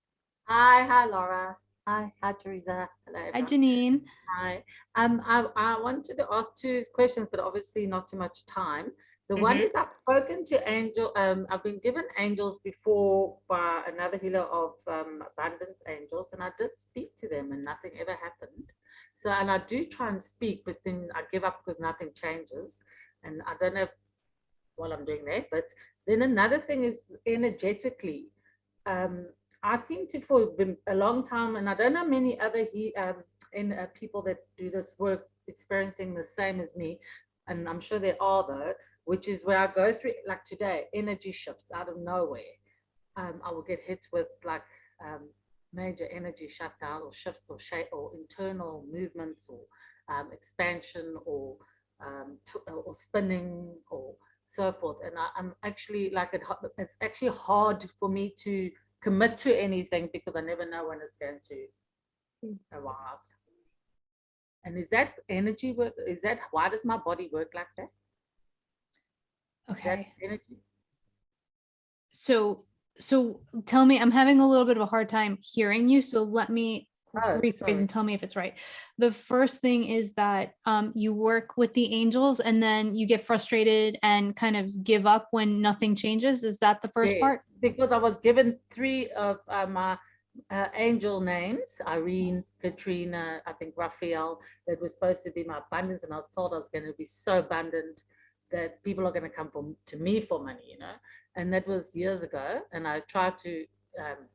Hi, Laura. Hi, Theresa. Hello, Hi, everyone. Janine. Hi. I wanted to ask two questions, but obviously not too much time. The one is, I've spoken to I've been given angels before by another healer of abundance angels, and I did speak to them and nothing ever happened. So, and I do try and speak, but then I give up because nothing changes. And I don't know what I'm doing there. But then another thing is energetically, I seem to, for a long time, and I don't know many other people that do this work experiencing the same as me, and I'm sure there are though, which is where I go through, like today, energy shifts out of nowhere. I will get hit with like major energy shutdown or shifts or shape or internal movements or expansion or spinning or so forth. And I'm actually like, it's actually hard for me to commit to anything because I never know when it's going to arrive. And is that energy work? Why does my body work like that? Okay. Energy? So tell me, I'm having a little bit of a hard time hearing you. So let me rephrase and tell me if it's right. The first thing is that you work with the angels and then you get frustrated and kind of give up when nothing changes. Is that the first part? Because I was given 3 of my angel names, Irene, Katrina, I think Raphael, that was supposed to be my abundance, and I was told I was going to be so abundant that people are going to come to me for money, you know. And that was years ago, and I tried to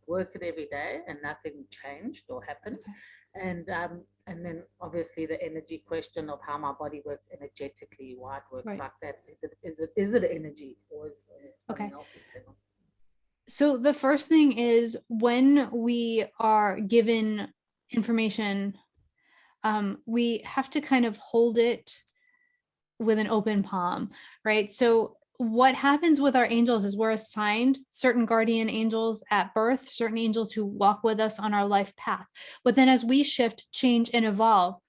work it every day and nothing changed or happened. Okay. And then obviously the energy question of how my body works energetically, why it works like that. Is it energy or is it something else? So the first thing is, when we are given information, we have to kind of hold it with an open palm, right? So what happens with our angels is we're assigned certain guardian angels at birth, certain angels who walk with us on our life path. But then as we shift, change, and evolve,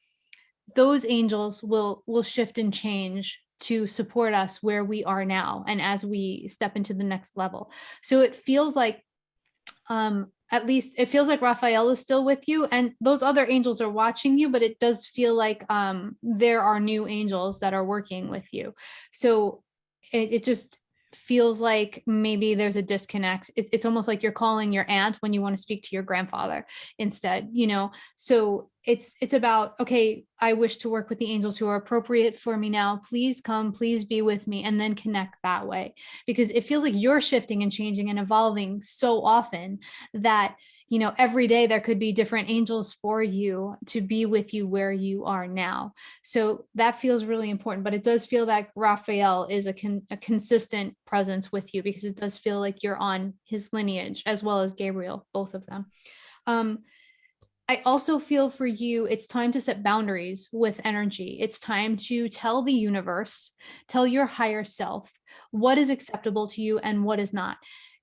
those angels will shift and change to support us where we are now and as we step into the next level. So it feels like, at least it feels like Raphael is still with you and those other angels are watching you, but it does feel like there are new angels that are working with you. So it just feels like maybe there's a disconnect. It's almost like you're calling your aunt when you want to speak to your grandfather instead, you know? So it's about, okay, I wish to work with the angels who are appropriate for me now. Please come, please be with me, and then connect that way. Because it feels like you're shifting and changing and evolving so often that, you know, every day there could be different angels for you to be with you where you are now. So that feels really important, but it does feel like Raphael is a consistent presence with you, because it does feel like you're on his lineage, as well as Gabriel, both of them. I also feel for you, it's time to set boundaries with energy. It's time to tell the universe, tell your higher self what is acceptable to you and what is not.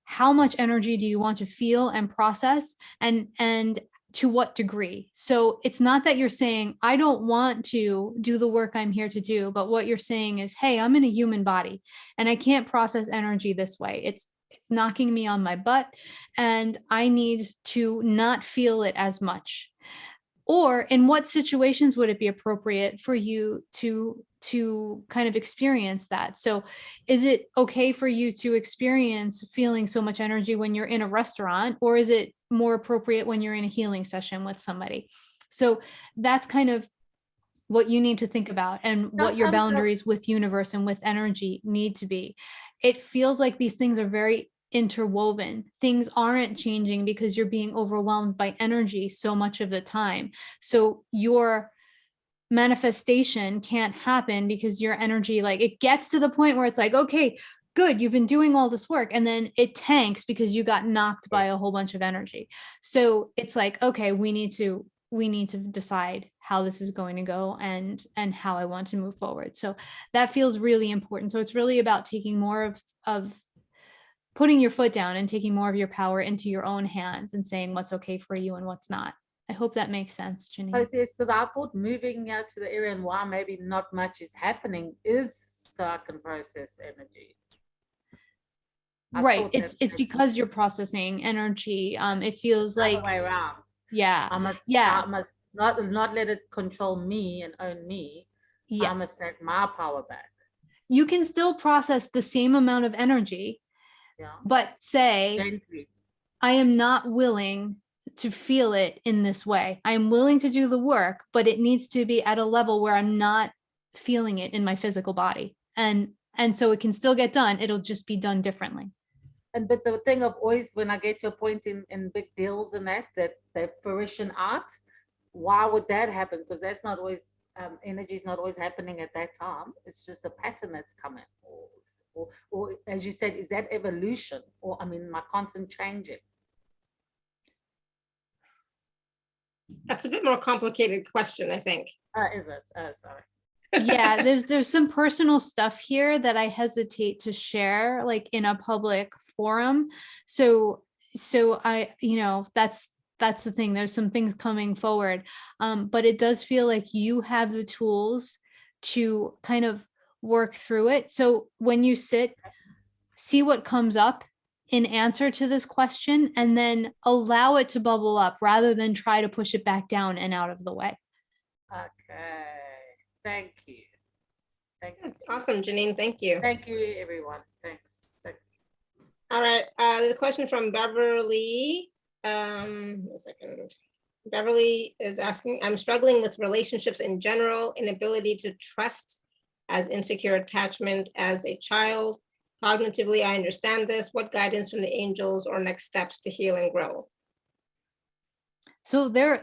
How much energy do you want to feel and process, and to what degree? So it's not that you're saying, I don't want to do the work I'm here to do, but what you're saying is, hey, I'm in a human body and I can't process energy this way. It's knocking me on my butt and I need to not feel it as much. Or in what situations would it be appropriate for you to kind of experience that? So is it okay for you to experience feeling so much energy when you're in a restaurant, or is it more appropriate when you're in a healing session with somebody? So that's kind of what you need to think about and what your Sometimes boundaries with universe and with energy need to be. It feels like these things are very interwoven. Things aren't changing because you're being overwhelmed by energy so much of the time. So your manifestation can't happen because your energy, like, it gets to the point where it's like, okay, good, you've been doing all this work, and then it tanks because you got knocked by a whole bunch of energy. So it's like, okay, we need to decide how this is going to go and how I want to move forward. So that feels really important. So it's really about taking more of putting your foot down and taking more of your power into your own hands and saying what's okay for you and what's not. I hope that makes sense, Janine. Oh, yes, because I thought moving out to the area and why maybe not much is happening is so I can process energy. Right. It's because you're processing energy. It feels like other way around. Yeah. I must not let it control me and own me. Yes. I must take my power back. You can still process the same amount of energy, but say, gently. I am not willing to feel it in this way. I am willing to do the work, but it needs to be at a level where I'm not feeling it in my physical body. And so it can still get done. It'll just be done differently. But the thing of always, when I get to a point in big deals and that they fruition out, why would that happen? Because that's not always, energy is not always happening at that time. It's just a pattern that's coming. Or as you said, is that evolution? Or, I mean, my constant changing? That's a bit more complicated question, I think. Is it? Sorry. Yeah, there's some personal stuff here that I hesitate to share, like in a public forum. So I, that's the thing. There's some things coming forward, but it does feel like you have the tools to kind of work through it. So when you sit, see what comes up in answer to this question, and then allow it to bubble up rather than try to push it back down and out of the way. Okay. Thank you. Thank you. Awesome, Janine. Thank you. Thank you, everyone. Thanks. All right. There's a question from Beverly. A second. Beverly is asking, I'm struggling with relationships in general, inability to trust as insecure attachment as a child. Cognitively, I understand this. What guidance from the angels or next steps to heal and grow? So there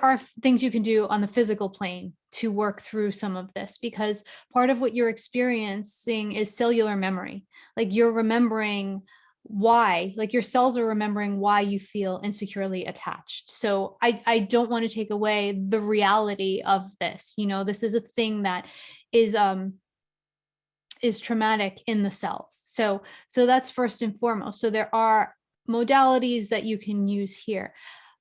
are things you can do on the physical plane to work through some of this, because part of what you're experiencing is cellular memory. Like, you're remembering why, like your cells are remembering why you feel insecurely attached. So I don't want to take away the reality of this. This is a thing that is traumatic in the cells. So that's first and foremost. So there are modalities that you can use here.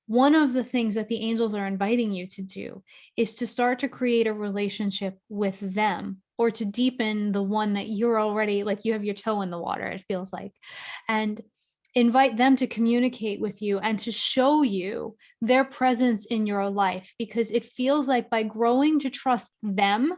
One of the things that the angels are inviting you to do is to start to create a relationship with them, or to deepen the one that you're already, like, you have your toe in the water, it feels like, and invite them to communicate with you and to show you their presence in your life, because it feels like by growing to trust them,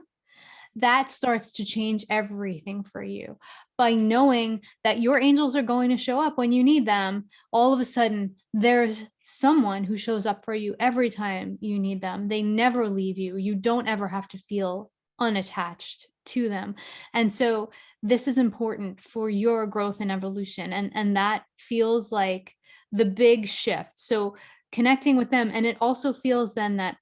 that starts to change everything for you. By knowing that your angels are going to show up when you need them, all of a sudden there's someone who shows up for you every time you need them. They never leave you. You don't ever have to feel unattached to them. And so this is important for your growth and evolution. And that feels like the big shift. So connecting with them. And it also feels then that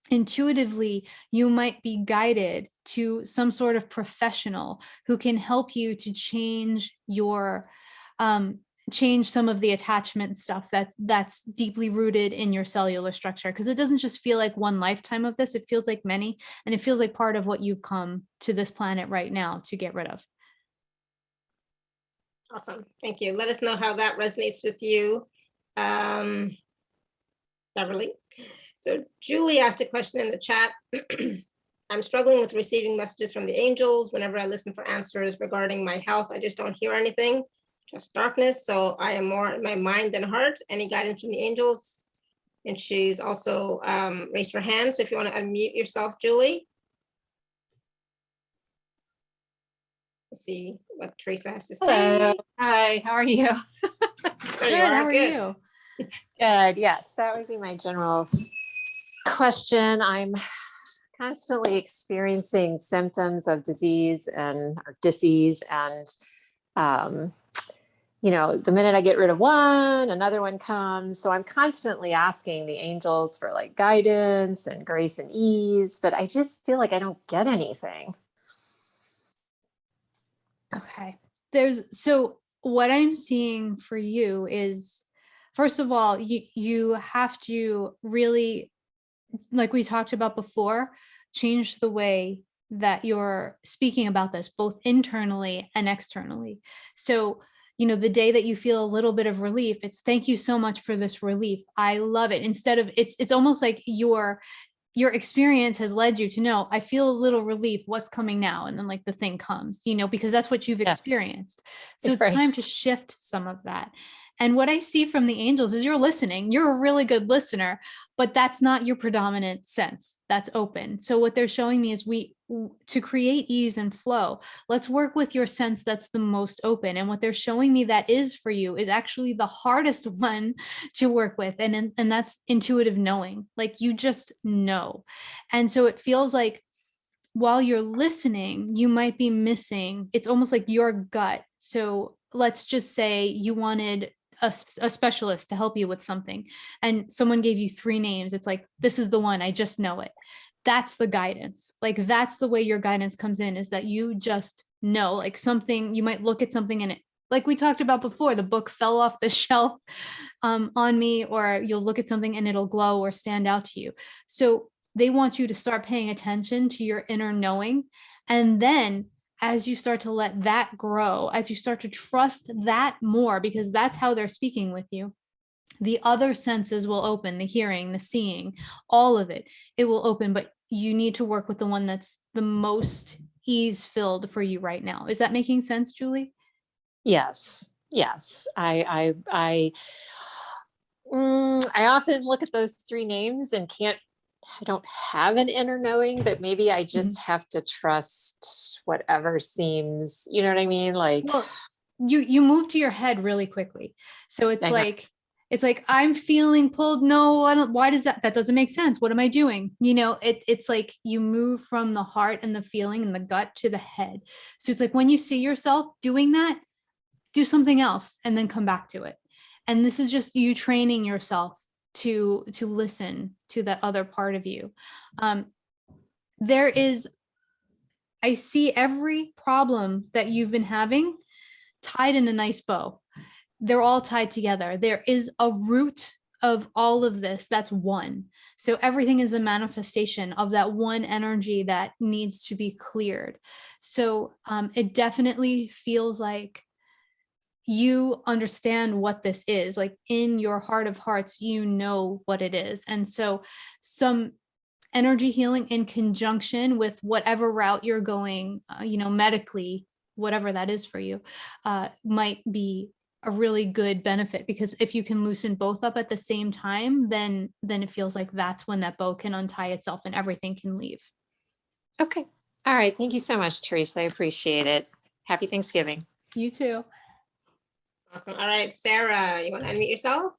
intuitively you might be guided to some sort of professional who can help you to change your change some of the attachment stuff that's deeply rooted in your cellular structure, because it doesn't just feel like one lifetime of this, it feels like many, and it feels like part of what you've come to this planet right now to get rid of. Awesome. Thank you. Let us know how that resonates with you, Beverly. So Julie asked a question in the chat. I'm struggling with receiving messages from the angels. Whenever I listen for answers regarding my health, I just don't hear anything, just darkness. So I am more in my mind than heart. Any guidance from the angels? And she's also raised her hand. So if you want to unmute yourself, Julie. Let's see what Theresa has to say. Hello. Hi, how are you? There you Good, are. how are Good. you? Good, yes, that would be my general question. I'm constantly experiencing symptoms of disease and or disease. And, you know, the minute I get rid of one, another one comes. So I'm constantly asking the angels for like guidance and grace and ease, but I just feel like I don't get anything. Okay. So what I'm seeing for you is, first of all, you have to really, like we talked about before, change the way that you're speaking about this, both internally and externally. So, you know, the day that you feel a little bit of relief, it's thank you so much for this relief. I love it. Instead of it's almost like your experience has led you to know, I feel a little relief. What's coming now? And then like the thing comes, you know, because that's what you've Yes. experienced. So it's Right. time to shift some of that. And what I see from the angels is you're listening. You're a really good listener, but that's not your predominant sense. That's open. So what they're showing me is to create ease and flow, let's work with your sense that's the most open. And what they're showing me that is for you is actually the hardest one to work with. And that's intuitive knowing, like you just know. And so it feels like while you're listening, you might be missing, it's almost like your gut. So let's just say you wanted a specialist to help you with something and someone gave you 3 names. It's like, this is the one, I just know it. That's the guidance. Like that's the way your guidance comes in, is that you just know, like something, you might look at something and it, like we talked about before, the book fell off the shelf on me, or you'll look at something and it'll glow or stand out to you. So they want you to start paying attention to your inner knowing. And then as you start to let that grow, as you start to trust that more, because that's how they're speaking with you, the other senses will open, the hearing, the seeing, all of it, it will open. But you need to work with the one that's the most ease filled for you right now. Is that making sense, Julie? Yes. Yes. I often look at those 3 names and I don't have an inner knowing, but maybe I just have to trust whatever seems, you know what I mean? Like, well, you move to your head really quickly. So it's like, I'm feeling pulled. No, I don't, why does that doesn't make sense. What am I doing? You know, it's like you move from the heart and the feeling and the gut to the head. So it's like when you see yourself doing that, do something else and then come back to it. And this is just you training yourself to listen to that other part of you. I see every problem that you've been having tied in a nice bow. They're all tied together. There is a root of all of this. That's one. So everything is a manifestation of that one energy that needs to be cleared. So it definitely feels like you understand what this is. Like in your heart of hearts, you know what it is. And so some energy healing in conjunction with whatever route you're going, medically, whatever that is for you, might be a really good benefit, because if you can loosen both up at the same time, then it feels like that's when that bow can untie itself and everything can leave. okay. All right. Thank you so much, Theresa. I appreciate it. Happy Thanksgiving. You too. Awesome. All right, Sarah, you want to unmute yourself?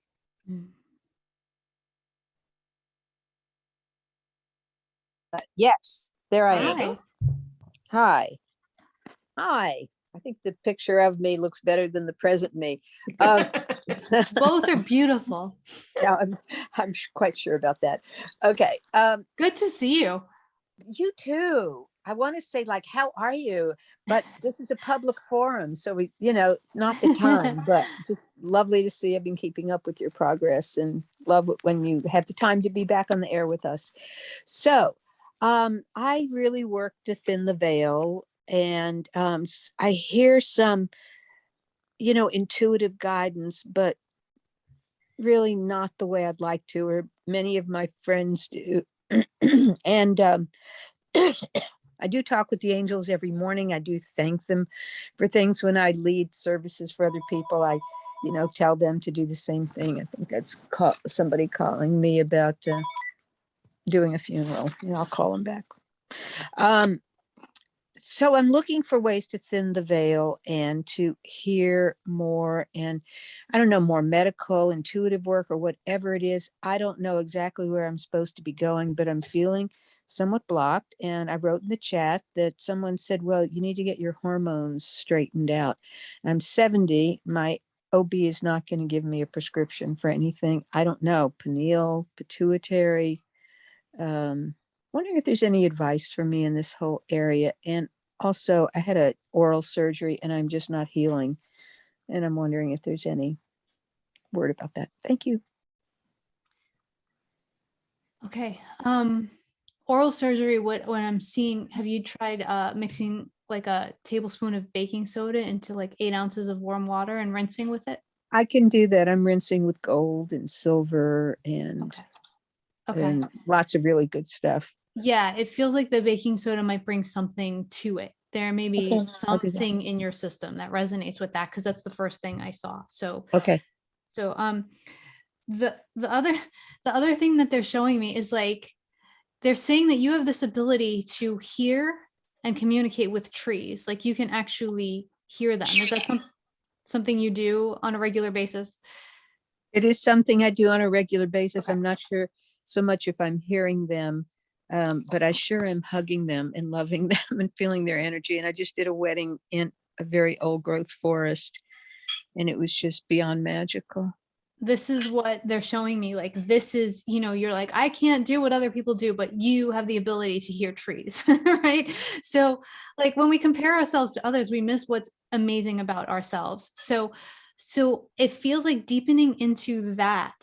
Yes, there I There you am. go. Hi. Hi. I think the picture of me looks better than the present me. Both are beautiful. Yeah, I'm quite sure about that. Okay. Good to see you. You too. I want to say, like, how are you? But this is a public forum, so we, not the time, but just lovely to see. I've been keeping up with your progress and love it when you have the time to be back on the air with us. So, I really work to thin the veil, and I hear some, intuitive guidance, but really not the way I'd like to, or many of my friends do. And I do talk with the angels every morning. I do thank them for things when I lead services for other people. I, tell them to do the same thing. I think that's somebody calling me about doing a funeral. I'll call them back. So I'm looking for ways to thin the veil and to hear more, and I don't know, more medical, intuitive work or whatever it is. I don't know exactly where I'm supposed to be going, but I'm feeling somewhat blocked. And I wrote in the chat that someone said, well, you need to get your hormones straightened out. I'm 70. My OB is not going to give me a prescription for anything. I don't know, pineal, pituitary. Wondering if there's any advice for me in this whole area. And also, I had an oral surgery and I'm just not healing. And I'm wondering if there's any word about that. Thank you. Okay. Oral surgery, when I'm seeing, have you tried mixing like a tablespoon of baking soda into like 8 ounces of warm water and rinsing with it? I can do that. I'm rinsing with gold and silver and, Okay. and lots of really good stuff. Yeah, it feels like the baking soda might bring something to it. There may be Okay, I'll do that. something in your system that resonates with that, because that's the first thing I saw. So Okay. So the other thing that they're showing me is like they're saying that you have this ability to hear and communicate with trees. Like you can actually hear them. Is that something you do on a regular basis? It is something I do on a regular basis. Okay. I'm not sure so much if I'm hearing them, but I sure am hugging them and loving them and feeling their energy. And I just did a wedding in a very old growth forest, and it was just beyond magical. This is what they're showing me. Like, this is, you're like, I can't do what other people do, but you have the ability to hear trees, right? So like when we compare ourselves to others, we miss what's amazing about ourselves. So it feels like deepening into that.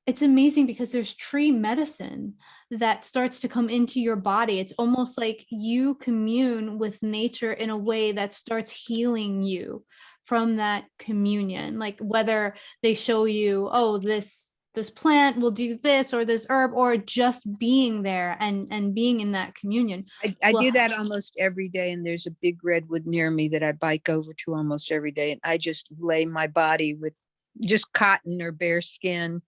It's amazing because there's tree medicine that starts to come into your body. It's almost like you commune with nature in a way that starts healing you from that communion. Like whether they show you, oh, this plant will do this, or this herb, or just being there and being in that communion. I do that almost every day, and there's a big redwood near me that I bike over to almost every day, and I just lay my body with just cotton or bear skin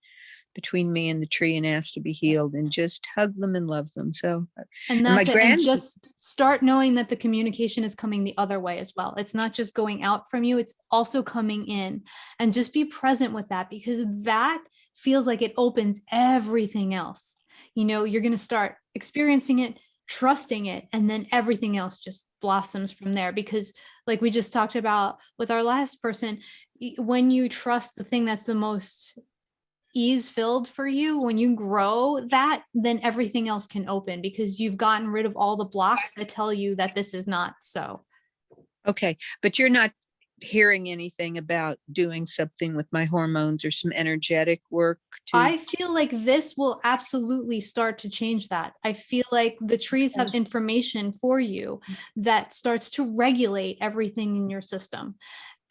between me and the tree and ask to be healed, and just hug them and love them. So, and that's it. And just start knowing that the communication is coming the other way as well. It's not just going out from you, it's also coming in, and just be present with that, because that feels like it opens everything else. You're going to start experiencing it, trusting it, and then everything else just blossoms from there. Because like we just talked about with our last person, when you trust the thing that's the most ease filled for you, when you grow that, then everything else can open, because you've gotten rid of all the blocks that tell you that this is not so. Okay, but you're not hearing anything about doing something with my hormones or some energetic work I feel like this will absolutely start to change that. I feel like the trees have information for you that starts to regulate everything in your system.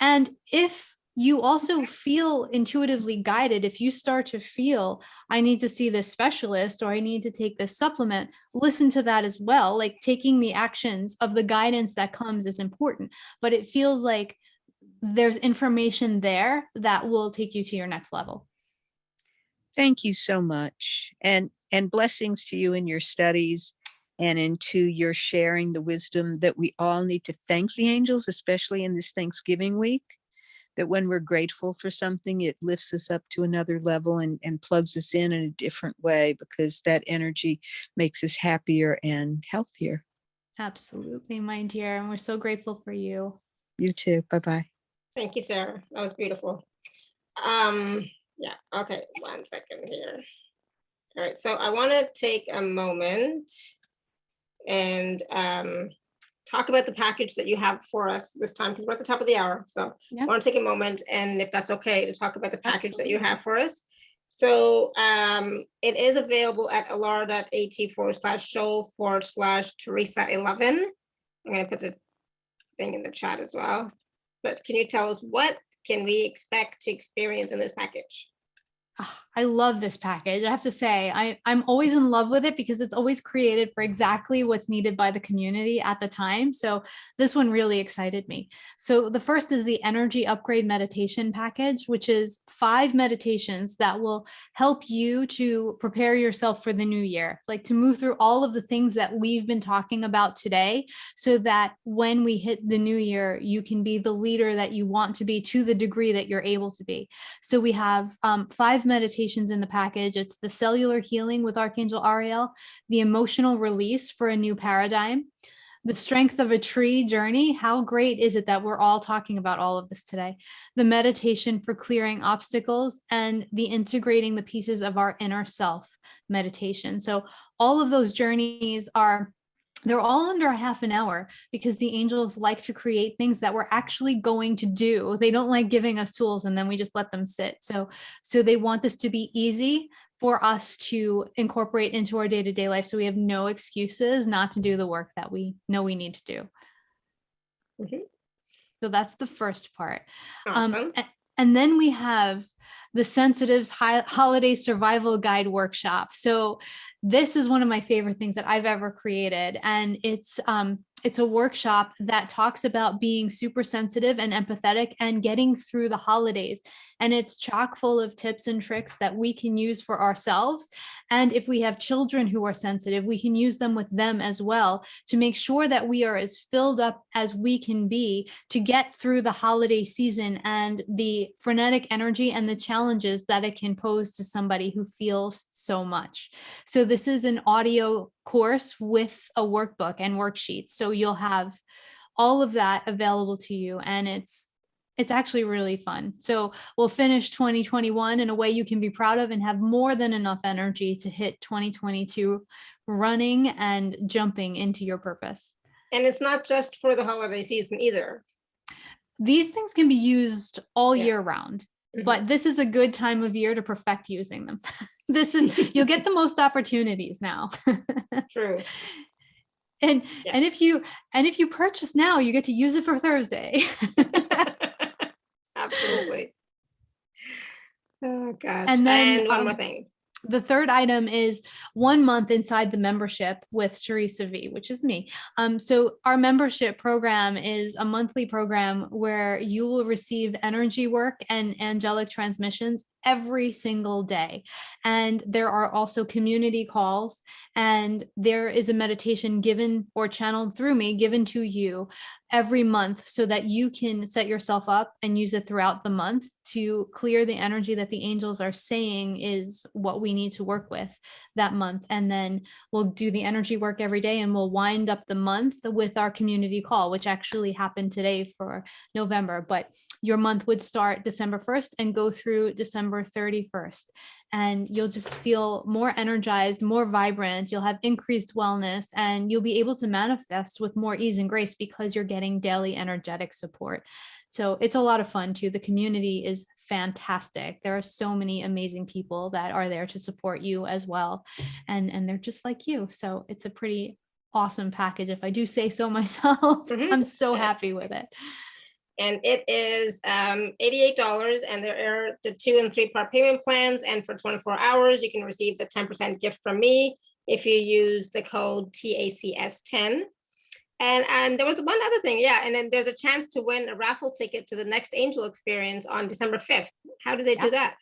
And if you also feel intuitively guided, if you start to feel, I need to see this specialist, or I need to take this supplement, listen to that as well. Like taking the actions of the guidance that comes is important, but it feels like there's information there that will take you to your next level. Thank you so much. And blessings to you in your studies and into your sharing the wisdom that we all need to thank the angels, especially in this Thanksgiving week, that when we're grateful for something, it lifts us up to another level and plugs us in a different way, because that energy makes us happier and healthier. Absolutely, my dear. And we're so grateful for you. You too. Bye-bye. Thank you, Sarah. That was beautiful. Yeah, okay, 1 second here. All right, so I want to take a moment and talk about the package that you have for us this time, because we're at the top of the hour. So I want to take a moment, and if that's okay, to talk about the package that you have for us. So it is available at alara.at/show/Theresa11. I'm going to put the thing in the chat as well. But can you tell us, what can we expect to experience in this package? I love this package. I have to say, I'm always in love with it, because it's always created for exactly what's needed by the community at the time. So this one really excited me. So the first is the Energy Upgrade Meditation Package, which is 5 meditations that will help you to prepare yourself for the new year, like to move through all of the things that we've been talking about today, so that when we hit the new year, you can be the leader that you want to be, to the degree that you're able to be. So we have 5 5 meditations in the package. It's the cellular healing with Archangel Ariel, the emotional release for a new paradigm, the strength of a tree journey. How great is it that we're all talking about all of this today? The meditation for clearing obstacles, and the integrating the pieces of our inner self meditation. So all of those journeys they're all under a half an hour, because the angels like to create things that we're actually going to do. They don't like giving us tools and then we just let them sit. So they want this to be easy for us to incorporate into our day-to-day life, so we have no excuses not to do the work that we know we need to do. Mhm. So that's the first part. Awesome. And then we have the Sensitives Holiday Survival Guide Workshop. So this is one of my favorite things that I've ever created. And it's a workshop that talks about being super sensitive and empathetic and getting through the holidays. And it's chock full of tips and tricks that we can use for ourselves. And if we have children who are sensitive, we can use them with them as well, to make sure that we are as filled up as we can be to get through the holiday season and the frenetic energy and the challenges that it can pose to somebody who feels so much. So this is an audio course with a workbook and worksheets. So you'll have all of that available to you, and it's actually really fun. So we'll finish 2021 in a way you can be proud of and have more than enough energy to hit 2022 running and jumping into your purpose. And it's not just for the holiday season either. These things can be used all Yeah. year round, Mhm. but this is a good time of year to perfect using them. You'll get the most opportunities now. True. And Yeah. and if you purchase now, you get to use it for Thursday. Absolutely. Oh gosh. And then And one more thing. the third item is 1 month inside the membership with Theresa Vee, which is me. So our membership program is a monthly program where you will receive energy work and angelic transmissions every single day. And there are also community calls, and there is a meditation given or channeled through me, given to you every month, so that you can set yourself up and use it throughout the month to clear the energy that the angels are saying is what we need to work with that month. And then we'll do the energy work every day, and we'll wind up the month with our community call, which actually happened today for November. But your month would start December 1st and go through December 31st. And you'll just feel more energized, more vibrant. You'll have increased wellness, and you'll be able to manifest with more ease and grace because you're getting daily energetic support. So it's a lot of fun too. The community is fantastic. There are so many amazing people that are there to support you as well. And they're just like you. So it's a pretty awesome package, if I do say so myself. Mhm. I'm so happy with it. And it is $88, and there are the 2 and 3 part payment plans. And for 24 hours, you can receive the 10% gift from me if you use the code TACS10. And there was one other thing, yeah. And then there's a chance to win a raffle ticket to the next Angel Experience on December 5th. How do they do that?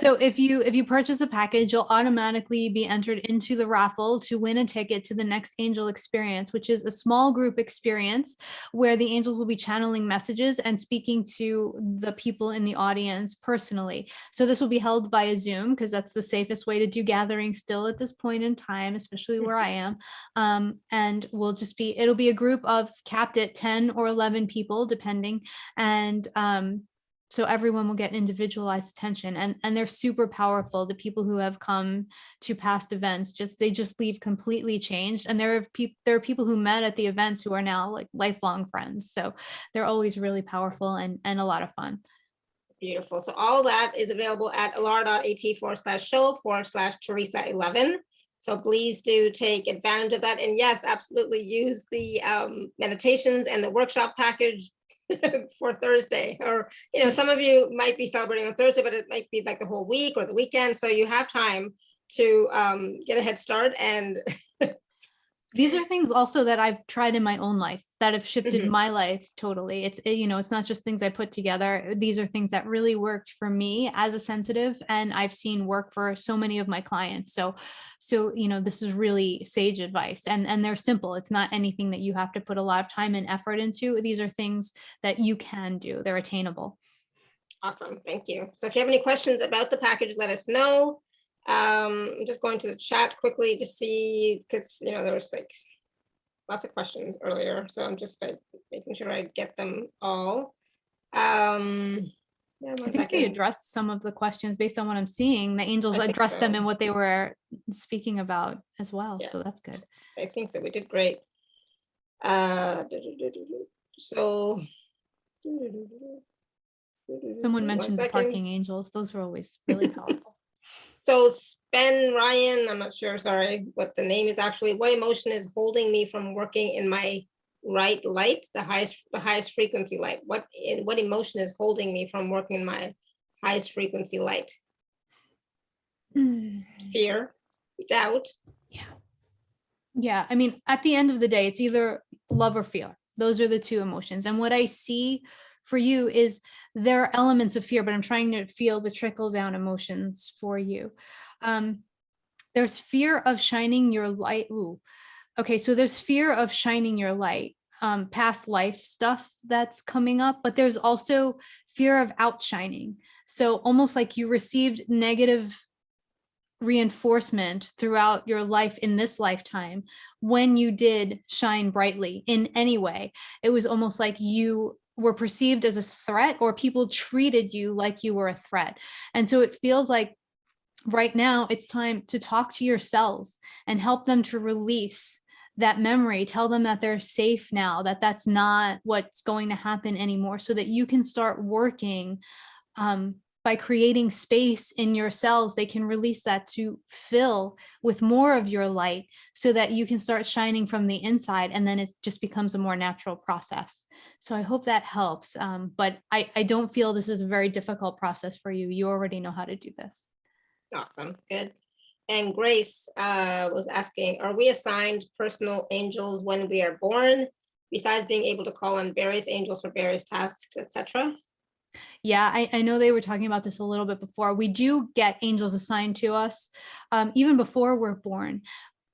So if you purchase a package, you'll automatically be entered into the raffle to win a ticket to the next Angel Experience, which is a small group experience where the angels will be channeling messages and speaking to the people in the audience personally. So this will be held via Zoom, because that's the safest way to do gatherings still at this point in time, especially where I am. And it'll be a group of capped at 10 or 11 people, depending. And so everyone will get individualized attention, and they're super powerful. The people who have come to past events, they just leave completely changed. And there are people who met at the events who are now like lifelong friends. So they're always really powerful and a lot of fun. Beautiful. So all that is available at alara.at/show/Theresa11. So please do take advantage of that. And yes, absolutely use the meditations and the workshop package for Thursday. Or, some of you might be celebrating on Thursday, but it might be like the whole week or the weekend. So you have time to get a head start. And these are things also that I've tried in my own life that have shifted my life totally. It's not just things I put together. These are things that really worked for me as a sensitive, and I've seen work for so many of my clients. So this is really sage advice, and they're simple. It's not anything that you have to put a lot of time and effort into. These are things that you can do. They're attainable. Awesome, thank you. So if you have any questions about the package, let us know. I'm just going to the chat quickly to see, because there was like lots of questions earlier, so I'm just like making sure I get them all. Yeah, I one think we second. addressed some of the questions based on what I'm seeing. The angels I think addressed them so. in what they were speaking about as well. Yeah. So that's good. I think so. We did great. So Someone one mentioned the second. parking angels. Those were always really powerful. So Ben Ryan, I'm not sure, sorry, what the name is actually. What emotion is holding me from working in my right light, the highest frequency light? What emotion is holding me from working in my highest frequency light? Fear, doubt. Yeah. I mean, at the end of the day, it's either love or fear. Those are the two emotions. And what I see for you is there are elements of fear, but I'm trying to feel the trickle down emotions for you. There's fear of shining your light. Ooh. Okay. So there's fear of shining your light, past life stuff that's coming up, but there's also fear of outshining. So almost like you received negative reinforcement throughout your life in this lifetime when you did shine brightly in any way. It was almost like you were perceived as a threat, or people treated you like you were a threat. And so it feels like right now it's time to talk to your cells and help them to release that memory. Tell them that they're safe now, that that's not what's going to happen anymore, so that you can start working by creating space in your cells. They can release that to fill with more of your light, so that you can start shining from the inside, and then it just becomes a more natural process. So I hope that helps. But I don't feel this is a very difficult process for you. You already know how to do this. Awesome, good. And Grace was asking, are we assigned personal angels when we are born, besides being able to call on various angels for various tasks, etc.? Yeah, I know they were talking about this a little bit before. We do get angels assigned to us even before we're born.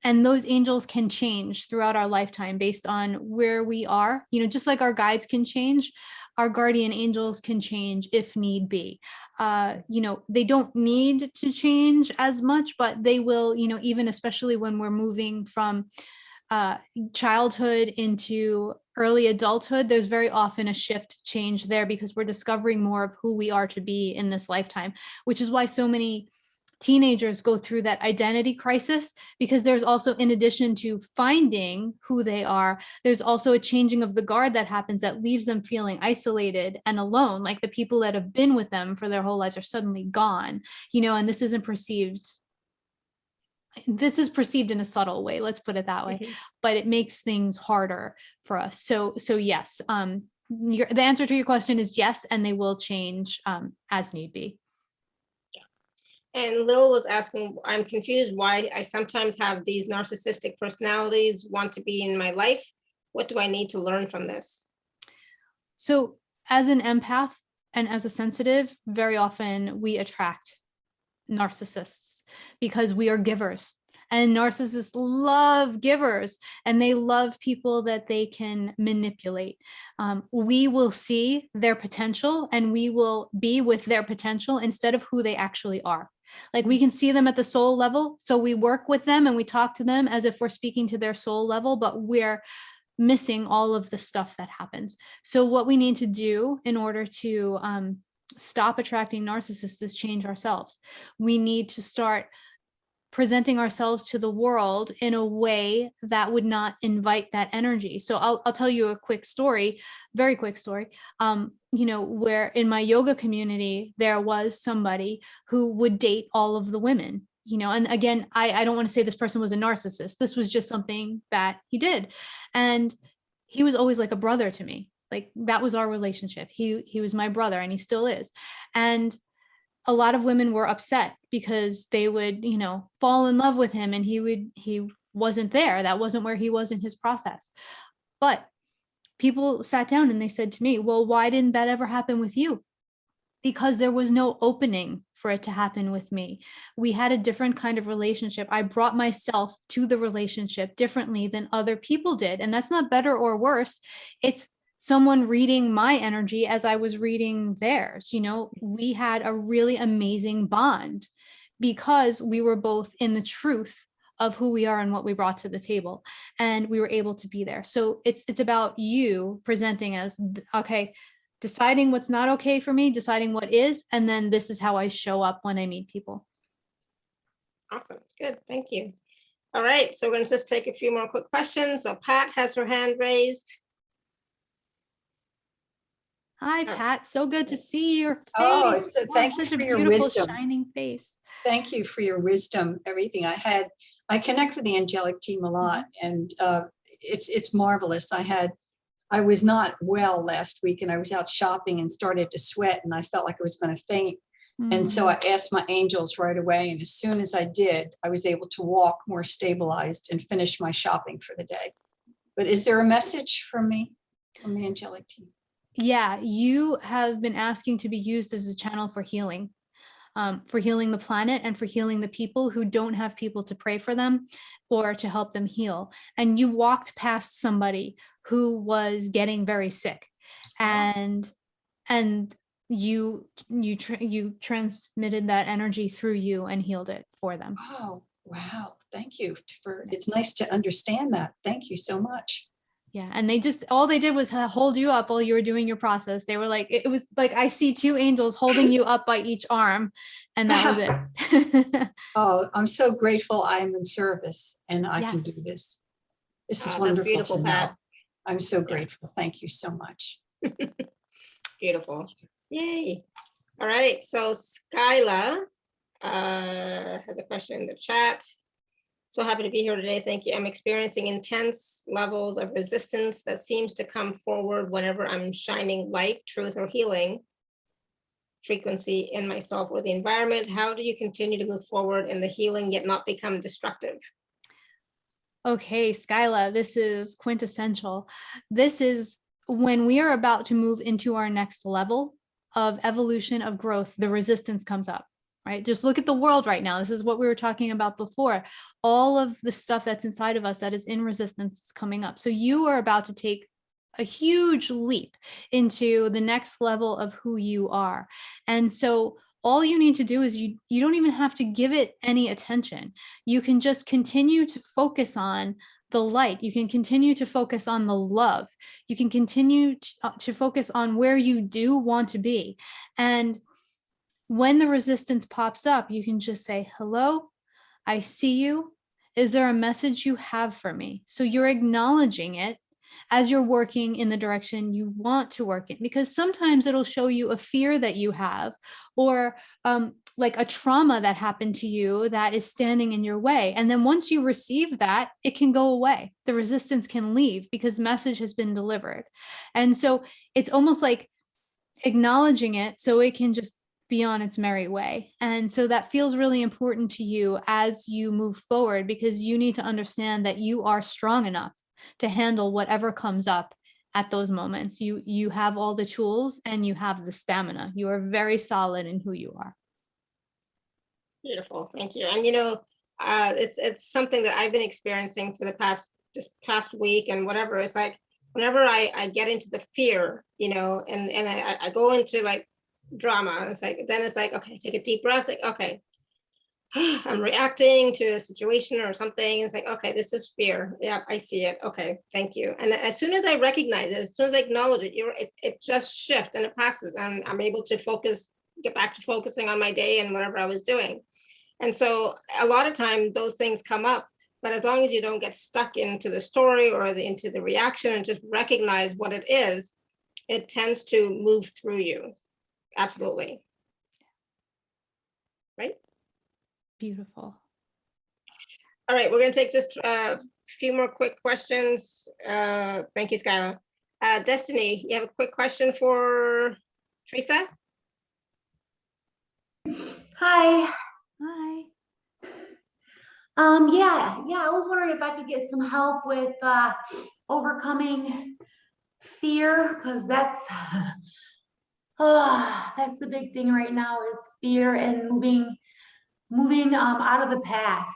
And those angels can change throughout our lifetime based on where we are. Just like our guides can change, our guardian angels can change if need be. They don't need to change as much, but they will, even especially when we're moving from childhood into early adulthood, there's very often a shift change there, because we're discovering more of who we are to be in this lifetime, which is why so many teenagers go through that identity crisis, because there's also, in addition to finding who they are, there's also a changing of the guard that happens that leaves them feeling isolated and alone, like the people that have been with them for their whole lives are suddenly gone, and this is perceived in a subtle way, let's put it that way, but it makes things harder for us. So yes, the answer to your question is yes, and they will change as need be. And Lil was asking, I'm confused why I sometimes have these narcissistic personalities want to be in my life. What do I need to learn from this? So as an empath and as a sensitive, very often we attract narcissists because we are givers, and narcissists love givers, and they love people that they can manipulate. We will see their potential, and we will be with their potential instead of who they actually are. Like, we can see them at the soul level, so we work with them and we talk to them as if we're speaking to their soul level, but we're missing all of the stuff that happens. So what we need to do in order to stop attracting narcissists is change ourselves. We need to start presenting ourselves to the world in a way that would not invite that energy. So I'll tell you a quick story, very quick story. Where in my yoga community, there was somebody who would date all of the women, and again, I don't want to say this person was a narcissist. This was just something that he did. And he was always like a brother to me. Like, that was our relationship. He was my brother, and he still is. And a lot of women were upset because they would, fall in love with him, and he wasn't there. That wasn't where he was in his process. But people sat down and they said to me, well, why didn't that ever happen with you? Because there was no opening for it to happen with me. We had a different kind of relationship. I brought myself to the relationship differently than other people did. And that's not better or worse. It's someone reading my energy as I was reading theirs. You know, we had a really amazing bond because we were both in the truth of who we are and what we brought to the table, and we were able to be there. So it's about you presenting as, okay, deciding what's not okay for me, deciding what is, and then this is how I show up when I meet people. Awesome. Good. Thank you. All right. So we're going to just take a few more quick questions. So Pat has her hand raised. Hi, Pat. So good to see your face. Oh, it's thank you such a for your beautiful, wisdom. shining face. Thank you for your wisdom. Everything I connect with the angelic team a lot, and it's marvelous. I was not well last week, and I was out shopping and started to sweat, and I felt like I was going to faint. And so I asked my angels right away, and as soon as I did, I was able to walk more stabilized and finish my shopping for the day. But is there a message from me, from the angelic team? Yeah, you have been asking to be used as a channel for healing the planet and for healing the people who don't have people to pray for them or to help them heal. And you walked past somebody who was getting very sick, and you transmitted that energy through you and healed it for them. Oh, wow. Thank you it's nice to understand that. Thank you so much. Yeah. And all they did was hold you up while you were doing your process. They were like, it was like, I see two angels holding you up by each arm, and that was it. Oh, I'm so grateful I'm in service and I can do Yes. this. This is That's wonderful beautiful, to Pat. know. I'm so grateful. Thank you so much. Beautiful. Yay. All right. So Skyla has a question in the chat. So happy to be here today. Thank you. I'm experiencing intense levels of resistance that seems to come forward whenever I'm shining light, truth, or healing frequency in myself or the environment. How do you continue to move forward in the healing yet not become destructive? Okay, Skyla, this is quintessential. This is when we are about to move into our next level of evolution, of growth, the resistance comes up. Right? Just look at the world right now. This is what we were talking about before. All of the stuff that's inside of us that is in resistance is coming up. So you are about to take a huge leap into the next level of who you are. And so all you need to do is you don't even have to give it any attention. You can just continue to focus on the light. You can continue to focus on the love. You can continue to focus on where you do want to be. And when the resistance pops up, you can just say, hello, I see you. Is there a message you have for me? So you're acknowledging it as you're working in the direction you want to work in, because sometimes it'll show you a fear that you have, or like a trauma that happened to you that is standing in your way. And then once you receive that, it can go away. The resistance can leave because message has been delivered. And so it's almost like acknowledging it so it can just be on its merry way. And so that feels really important to you as you move forward, because you need to understand that you are strong enough to handle whatever comes up at those moments. You have all the tools and you have the stamina. You are very solid in who you are. Beautiful. Thank you. And you know, it's something that I've been experiencing for the past week and whatever. It's like whenever I get into the fear, you know, and I go into like drama, it's like, then it's like, okay, take a deep breath, like, okay, I'm reacting to a situation or something. It's like, okay, this is fear. Yeah, I see it. Okay, thank you. And as soon as I recognize it, as soon as I acknowledge it, it just shifts and it passes, and I'm able to get back to focusing on my day and whatever I was doing. And so a lot of time those things come up, but as long as you don't get stuck into the story or into the reaction and just recognize what it is, it tends to move through you. Absolutely. Right? Beautiful. All right, we're going to take just a few more quick questions. Thank you, Skyla. Destiny, you have a quick question for Theresa? Hi. Hi. Yeah, I was wondering if I could get some help with overcoming fear, because that's the big thing right now, is fear and moving out of the past.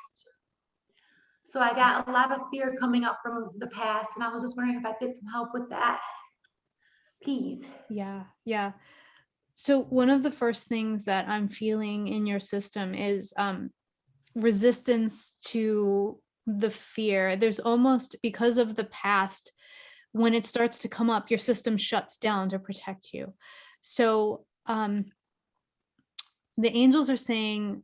So I got a lot of fear coming up from the past, and I was just wondering if I could get some help with that. Please. Yeah, yeah. So one of the first things that I'm feeling in your system is resistance to the fear. There's almost, because of the past, when it starts to come up, your system shuts down to protect you. So the angels are saying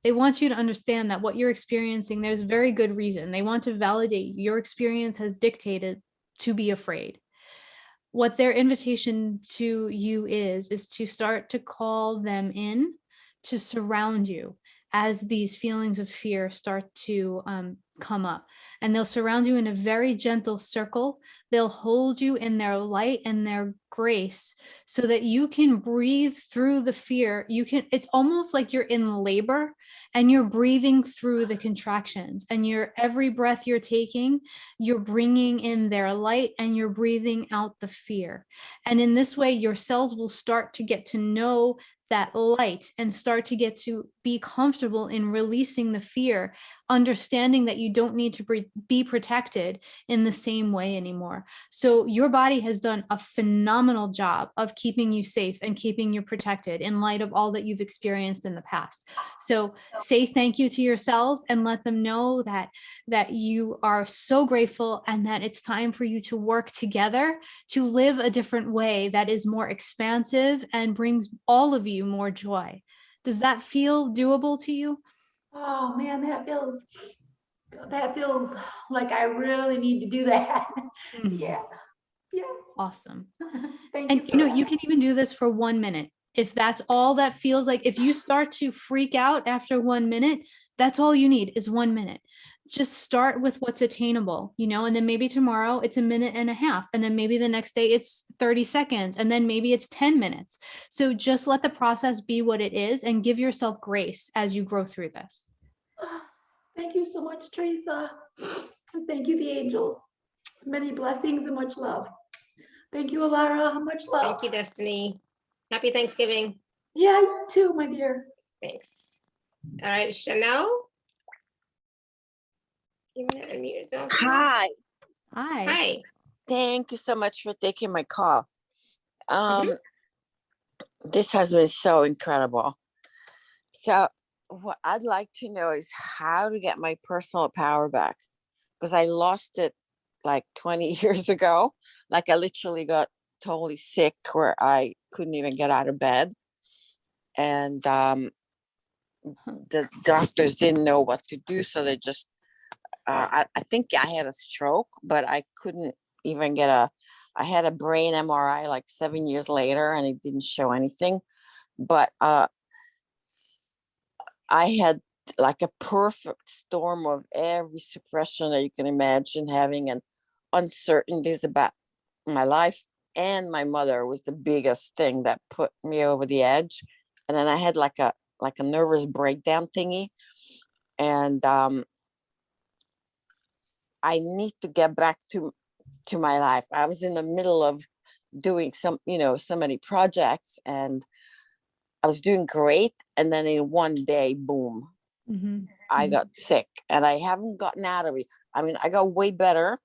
they want you to understand that what you're experiencing, there's very good reason. They want to validate your experience has dictated to be afraid. What their invitation to you is to start to call them in to surround you as these feelings of fear start to come up. And they'll surround you in a very gentle circle. They'll hold you in their light and their grace so that you can breathe through the fear. It's almost like you're in labor and you're breathing through the contractions, and every breath you're taking, you're bringing in their light and you're breathing out the fear. And in this way, your cells will start to get to know that light and start to get to be comfortable in releasing the fear, understanding that you don't need to be protected in the same way anymore. So your body has done a phenomenal job of keeping you safe and keeping you protected in light of all that you've experienced in the past. So say thank you to your cells and let them know that you are so grateful and that it's time for you to work together to live a different way that is more expansive and brings all of you more joy. Does that feel doable to you? Oh man, that feels like I really need to do that. Yeah. Yeah. Awesome. Thank you. And you can even do this for 1 minute. If that's all that feels like, if you start to freak out after 1 minute, that's all you need is 1 minute. Just start with what's attainable, and then maybe tomorrow it's 1.5 minutes, and then maybe the next day it's 30 seconds, and then maybe it's 10 minutes. So just let the process be what it is and give yourself grace as you grow through this. Thank you so much, Theresa. Thank you, the angels. Many blessings and much love. Thank you, Alara. Much love. Thank you, Destiny. Happy Thanksgiving. Yeah, you too, my dear. Thanks. All right, Chanel. You want to unmute yourself? Hi. Hi. Thank you so much for taking my call. This has been so incredible. So what I'd like to know is how to get my personal power back, because I lost it like 20 years ago. Like I literally got totally sick where I couldn't even get out of bed. And the doctors didn't know what to do. So they just, I think I had a stroke, but I couldn't even I had a brain MRI like 7 years later and it didn't show anything. But I had like a perfect storm of every suppression that you can imagine having, and uncertainties about my life. And my mother was the biggest thing that put me over the edge. And then I had like a nervous breakdown thingy. And I need to get back to my life. I was in the middle of doing so many projects, and I was doing great. And then in one day, boom, I got sick, and I haven't gotten out of it. I mean, I got way better,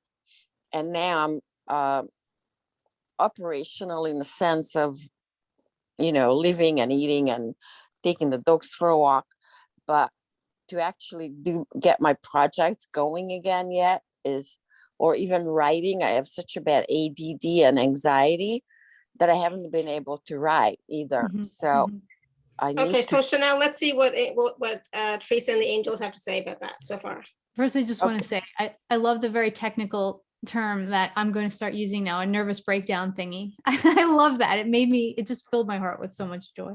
and now I'm operational in the sense of, living and eating and taking the dogs for a walk. But to actually get my projects going again yet or even writing, I have such a bad ADD and anxiety that I haven't been able to write either. So I need Okay, so Chanel, let's see what Theresa and the angels have to say about that so far. First, I just want to say, I love the very technical term that I'm going to start using now, a nervous breakdown thingy. I love that. It just filled my heart with so much joy.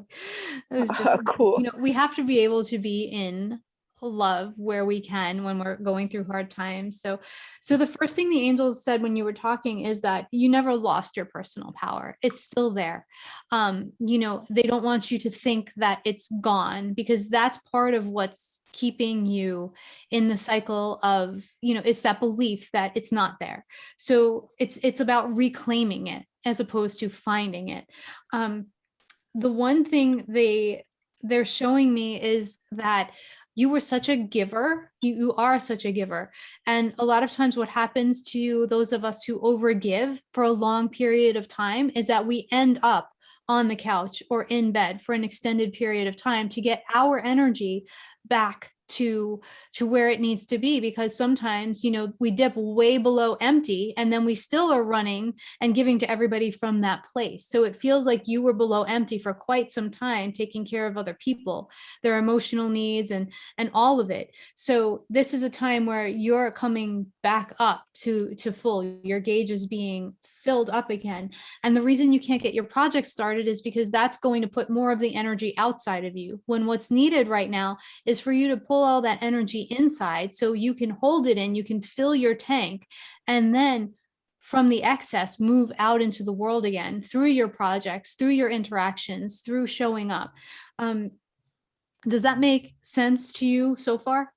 It was just cool. We have to be able to be in love where we can when we're going through hard times. So the first thing the angels said when you were talking is that you never lost your personal power. It's still there. They don't want you to think that it's gone, because that's part of what's keeping you in the cycle of, it's that belief that it's not there. So it's about reclaiming it as opposed to finding it. The one thing they're showing me is that you were such a giver. You are such a giver. And a lot of times what happens to those of us who overgive for a long period of time is that we end up on the couch or in bed for an extended period of time to get our energy back to where it needs to be, because sometimes, you know, we dip way below empty and then we still are running and giving to everybody from that place. So it feels like you were below empty for quite some time, taking care of other people, their emotional needs and all of it. So this is a time where you're coming back up to full. Your gauge is being filled up again. And the reason you can't get your project started is because that's going to put more of the energy outside of you, when what's needed right now is for you to pull all that energy inside so you can hold it in, you can fill your tank, and then from the excess move out into the world again through your projects, through your interactions, through showing up. Does that make sense to you so far?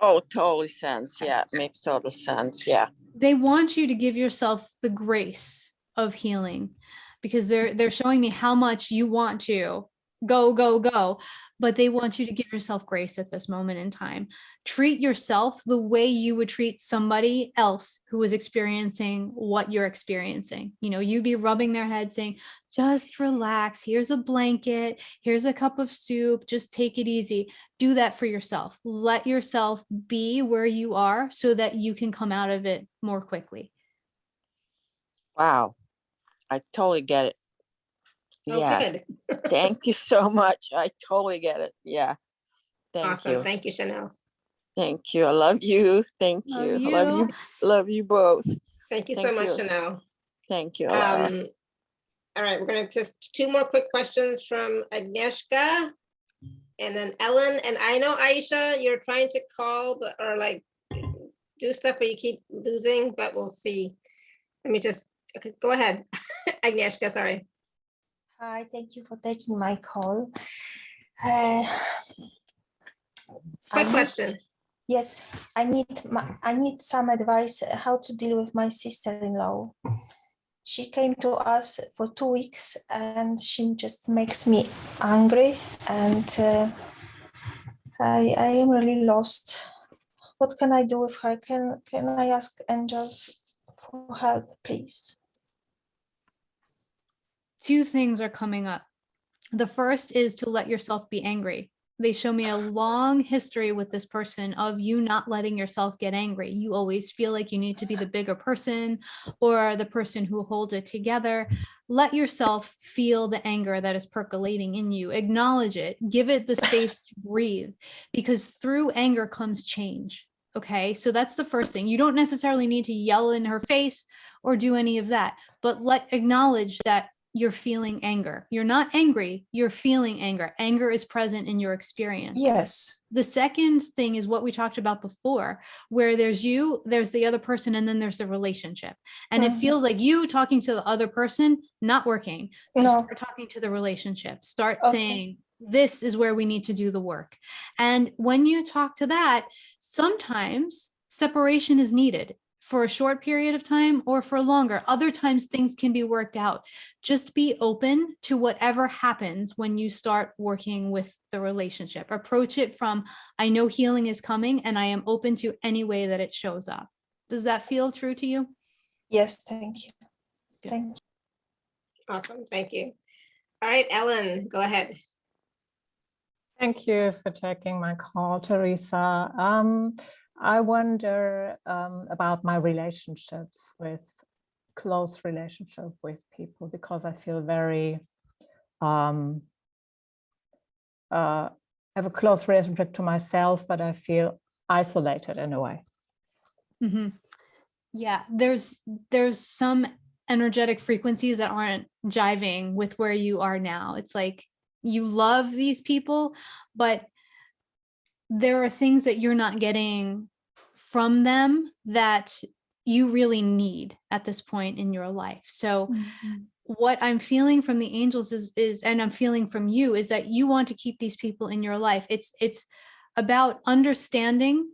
Oh, totally sense. Yeah, it makes total sense. Yeah. They want you to give yourself the grace of healing, because they're showing me how much you want to go, but they want you to give yourself grace at this moment in time. Treat yourself the way you would treat somebody else who is experiencing what you're experiencing. You know, you'd be rubbing their head saying, just relax, here's a blanket, here's a cup of soup, just take it easy. Do that for yourself. Let yourself be where you are so that you can come out of it more quickly. Wow. I totally get it. Oh, Yeah. good. Thank you so much. I totally get it. Yeah. Thank Awesome. you. Thank you, Chanel. Thank you. I love you. Thank Love you. you. I love you. Love you both. Thank you so Thank much, you. Chanel. Thank you, Alara. All right, we're gonna just two more quick questions from Agnieszka and then Ellen. And I know, Aisha, you're trying to call but or like do stuff, but you keep losing, but we'll see. Let me just, okay, go ahead. Agnieszka, sorry. Hi, thank you for taking my call. I Quick need- question. Yes, I need some advice how to deal with my sister-in-law. She came to us for 2 weeks and she just makes me angry, and I am really lost. What can I do with her? Can I ask angels for help, please? Two things are coming up. The first is to let yourself be angry. They show me a long history with this person of you not letting yourself get angry. You always feel like you need to be the bigger person or the person who holds it together. Let yourself feel the anger that is percolating in you. Acknowledge it. Give it the space to breathe, because through anger comes change. Okay, so that's the first thing. You don't necessarily need to yell in her face or do any of that, but acknowledge that you're feeling anger. You're not angry, you're feeling anger. Anger is present in your experience. Yes. The second thing is what we talked about before, where there's you, there's the other person, and then there's the relationship. And it feels like you talking to the other person, not working. So start talking to the relationship. Start saying, this is where we need to do the work. And when you talk to that, sometimes separation is needed for a short period of time or for longer. Other times things can be worked out. Just be open to whatever happens when you start working with the relationship. Approach it from, I know healing is coming and I am open to any way that it shows up. Does that feel true to you? Yes, thank you. Good. Thank you. Awesome, thank you. All right, Ellen, go ahead. Thank you for taking my call, Theresa. I wonder about my close relationship with people, because I feel very, I have a close relationship to myself, but I feel isolated in a way. Mm-hmm. Yeah, there's some energetic frequencies that aren't jiving with where you are now. It's like you love these people, but there are things that you're not getting from them that you really need at this point in your life. So what I'm feeling from the angels is, and I'm feeling from you, is that you want to keep these people in your life. It's about understanding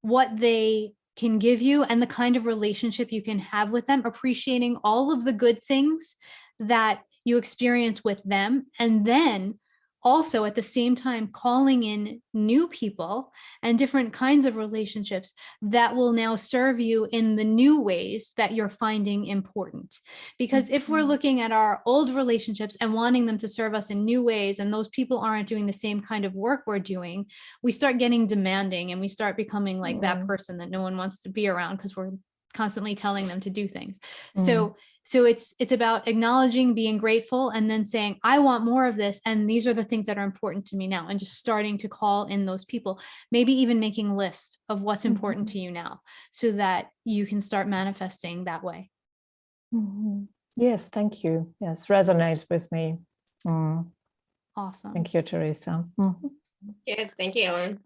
what they can give you and the kind of relationship you can have with them, appreciating all of the good things that you experience with them, and then also at the same time calling in new people and different kinds of relationships that will now serve you in the new ways that you're finding important. Because if we're looking at our old relationships and wanting them to serve us in new ways, and those people aren't doing the same kind of work we're doing, we start getting demanding and we start becoming like that person that no one wants to be around because we're constantly telling them to do things. So it's about acknowledging, being grateful, and then saying, I want more of this. And these are the things that are important to me now. And just starting to call in those people, maybe even making a list of what's important to you now so that you can start manifesting that way. Yes, thank you. Yes, resonates with me. Awesome. Thank you, Theresa. Yeah, thank you, Ellen.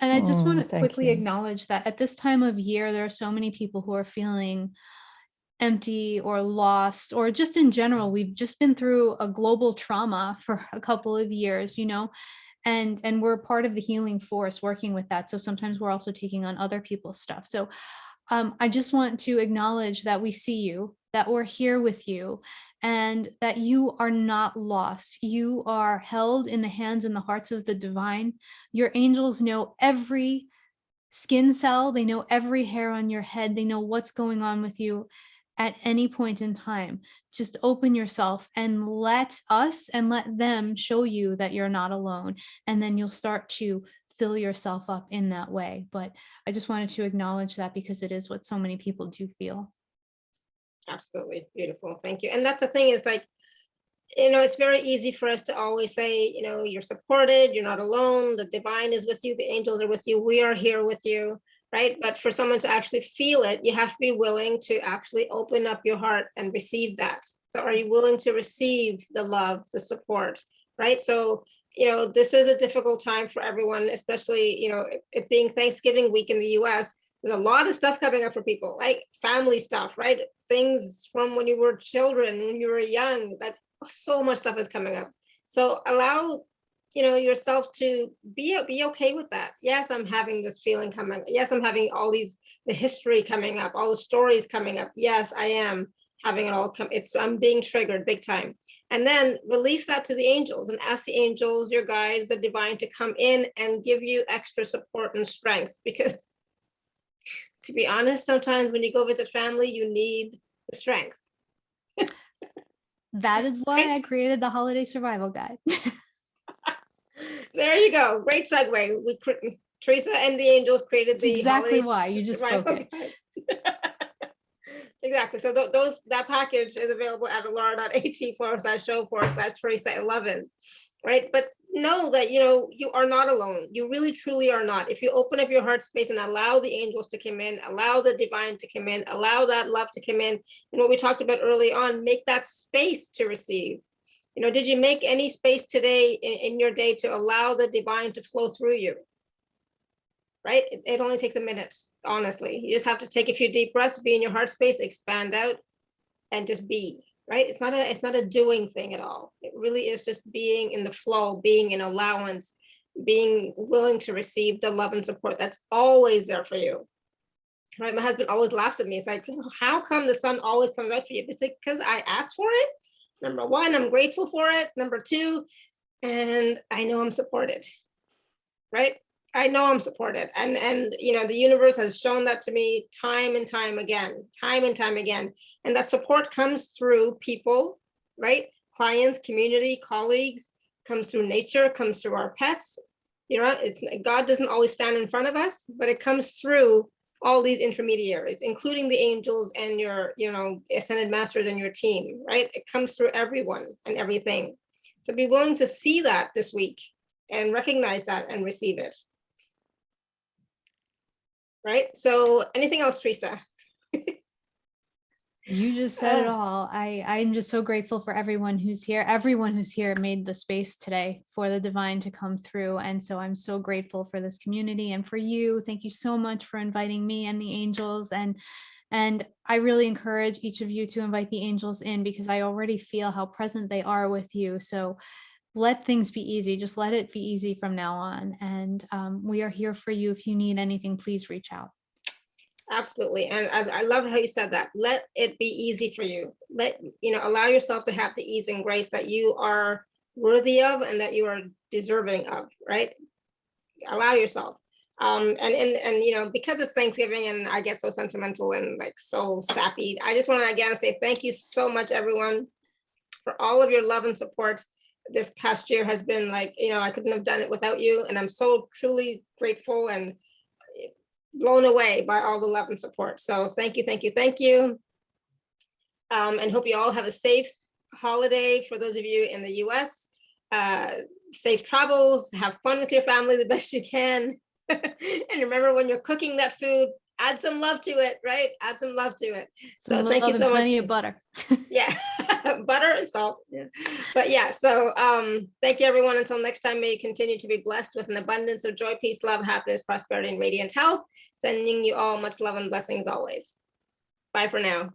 And I just want to thank quickly you. acknowledge that at this time of year, there are so many people who are feeling empty or lost, or just in general, we've just been through a global trauma for a couple of years, you know, and we're part of the healing force working with that. So sometimes we're also taking on other people's stuff. So I just want to acknowledge that we see you, that we're here with you, and that you are not lost. You are held in the hands and the hearts of the divine. Your angels know every skin cell. They know every hair on your head. They know what's going on with you at any point in time. Just open yourself and let us and let them show you that you're not alone. And then you'll start to fill yourself up in that way. But I just wanted to acknowledge that because it is what so many people do feel. Absolutely beautiful. Thank you. And that's the thing, is like, you know, it's very easy for us to always say, you know, you're supported, you're not alone, the divine is with you, the angels are with you, we are here with you, right? But for someone to actually feel it, you have to be willing to actually open up your heart and receive that. So are you willing to receive the love, the support, right? So, you know, this is a difficult time for everyone, especially, you know, it being Thanksgiving week in the US. There's a lot of stuff coming up for people, like family stuff, right? Things from when you were children, when you were young, like so much stuff is coming up. So allow, you know, yourself to be okay with that. Yes, I'm having this feeling coming. Yes, I'm having all the history coming up, all the stories coming up. Yes, I am having it all come. I'm being triggered big time. And then release that to the angels and ask the angels, your guides, the divine, to come in and give you extra support and strength. Because to be honest, sometimes when you go visit family, you need the strength. That is why I created the Holiday Survival Guide. There you go. Great segue. Theresa and the angels created the exactly Holiday why you just spoke it. Exactly. So that package is available at alara.at/show/Theresa11, right? But know that, you know, you are not alone. You really, truly are not. If you open up your heart space and allow the angels to come in, allow the divine to come in, allow that love to come in, and what we talked about early on, make that space to receive. You know, did you make any space today in your day to allow the divine to flow through you? Right? It only takes a minute, honestly. You just have to take a few deep breaths, be in your heart space, expand out, and just be, right? It's not a doing thing at all. It really is just being in the flow, being in allowance, being willing to receive the love and support that's always there for you. Right? My husband always laughs at me. It's like, how come the sun always comes out for you? It's like, because I asked for it. Number one, I'm grateful for it. Number two, and I know I'm supported, right? I know I'm supported. And you know, the universe has shown that to me time and time again. And that support comes through people, right? Clients, community, colleagues, comes through nature, comes through our pets. You know, God doesn't always stand in front of us, but it comes through all these intermediaries, including the angels and your, you know, ascended masters and your team, right? It comes through everyone and everything. So be willing to see that this week and recognize that and receive it. Right? So anything else, Theresa? You just said it all. I'm just so grateful for everyone who's here. Everyone who's here made the space today for the divine to come through. And so I'm so grateful for this community and for you. Thank you so much for inviting me and the angels. And I really encourage each of you to invite the angels in, because I already feel how present they are with you. So let things be easy. Just let it be easy from now on. And we are here for you. If you need anything, please reach out. Absolutely. And I love how you said that. Let it be easy for you. Allow yourself to have the ease and grace that you are worthy of and that you are deserving of, right? Allow yourself. And you know, because it's Thanksgiving and I get so sentimental and like so sappy, I just want to again say thank you so much, everyone, for all of your love and support. This past year has been like, you know, I couldn't have done it without you. And I'm so truly grateful and blown away by all the love and support. So thank you, thank you, thank you. And hope you all have a safe holiday for those of you in the US. Safe travels, have fun with your family the best you can. And remember, when you're cooking that food, add some love to it, right? Add some love to it. So Some thank you love so and much. plenty of butter. Yeah, butter and salt. Yeah. But yeah, so thank you, everyone. Until next time, may you continue to be blessed with an abundance of joy, peace, love, happiness, prosperity, and radiant health. Sending you all much love and blessings always. Bye for now.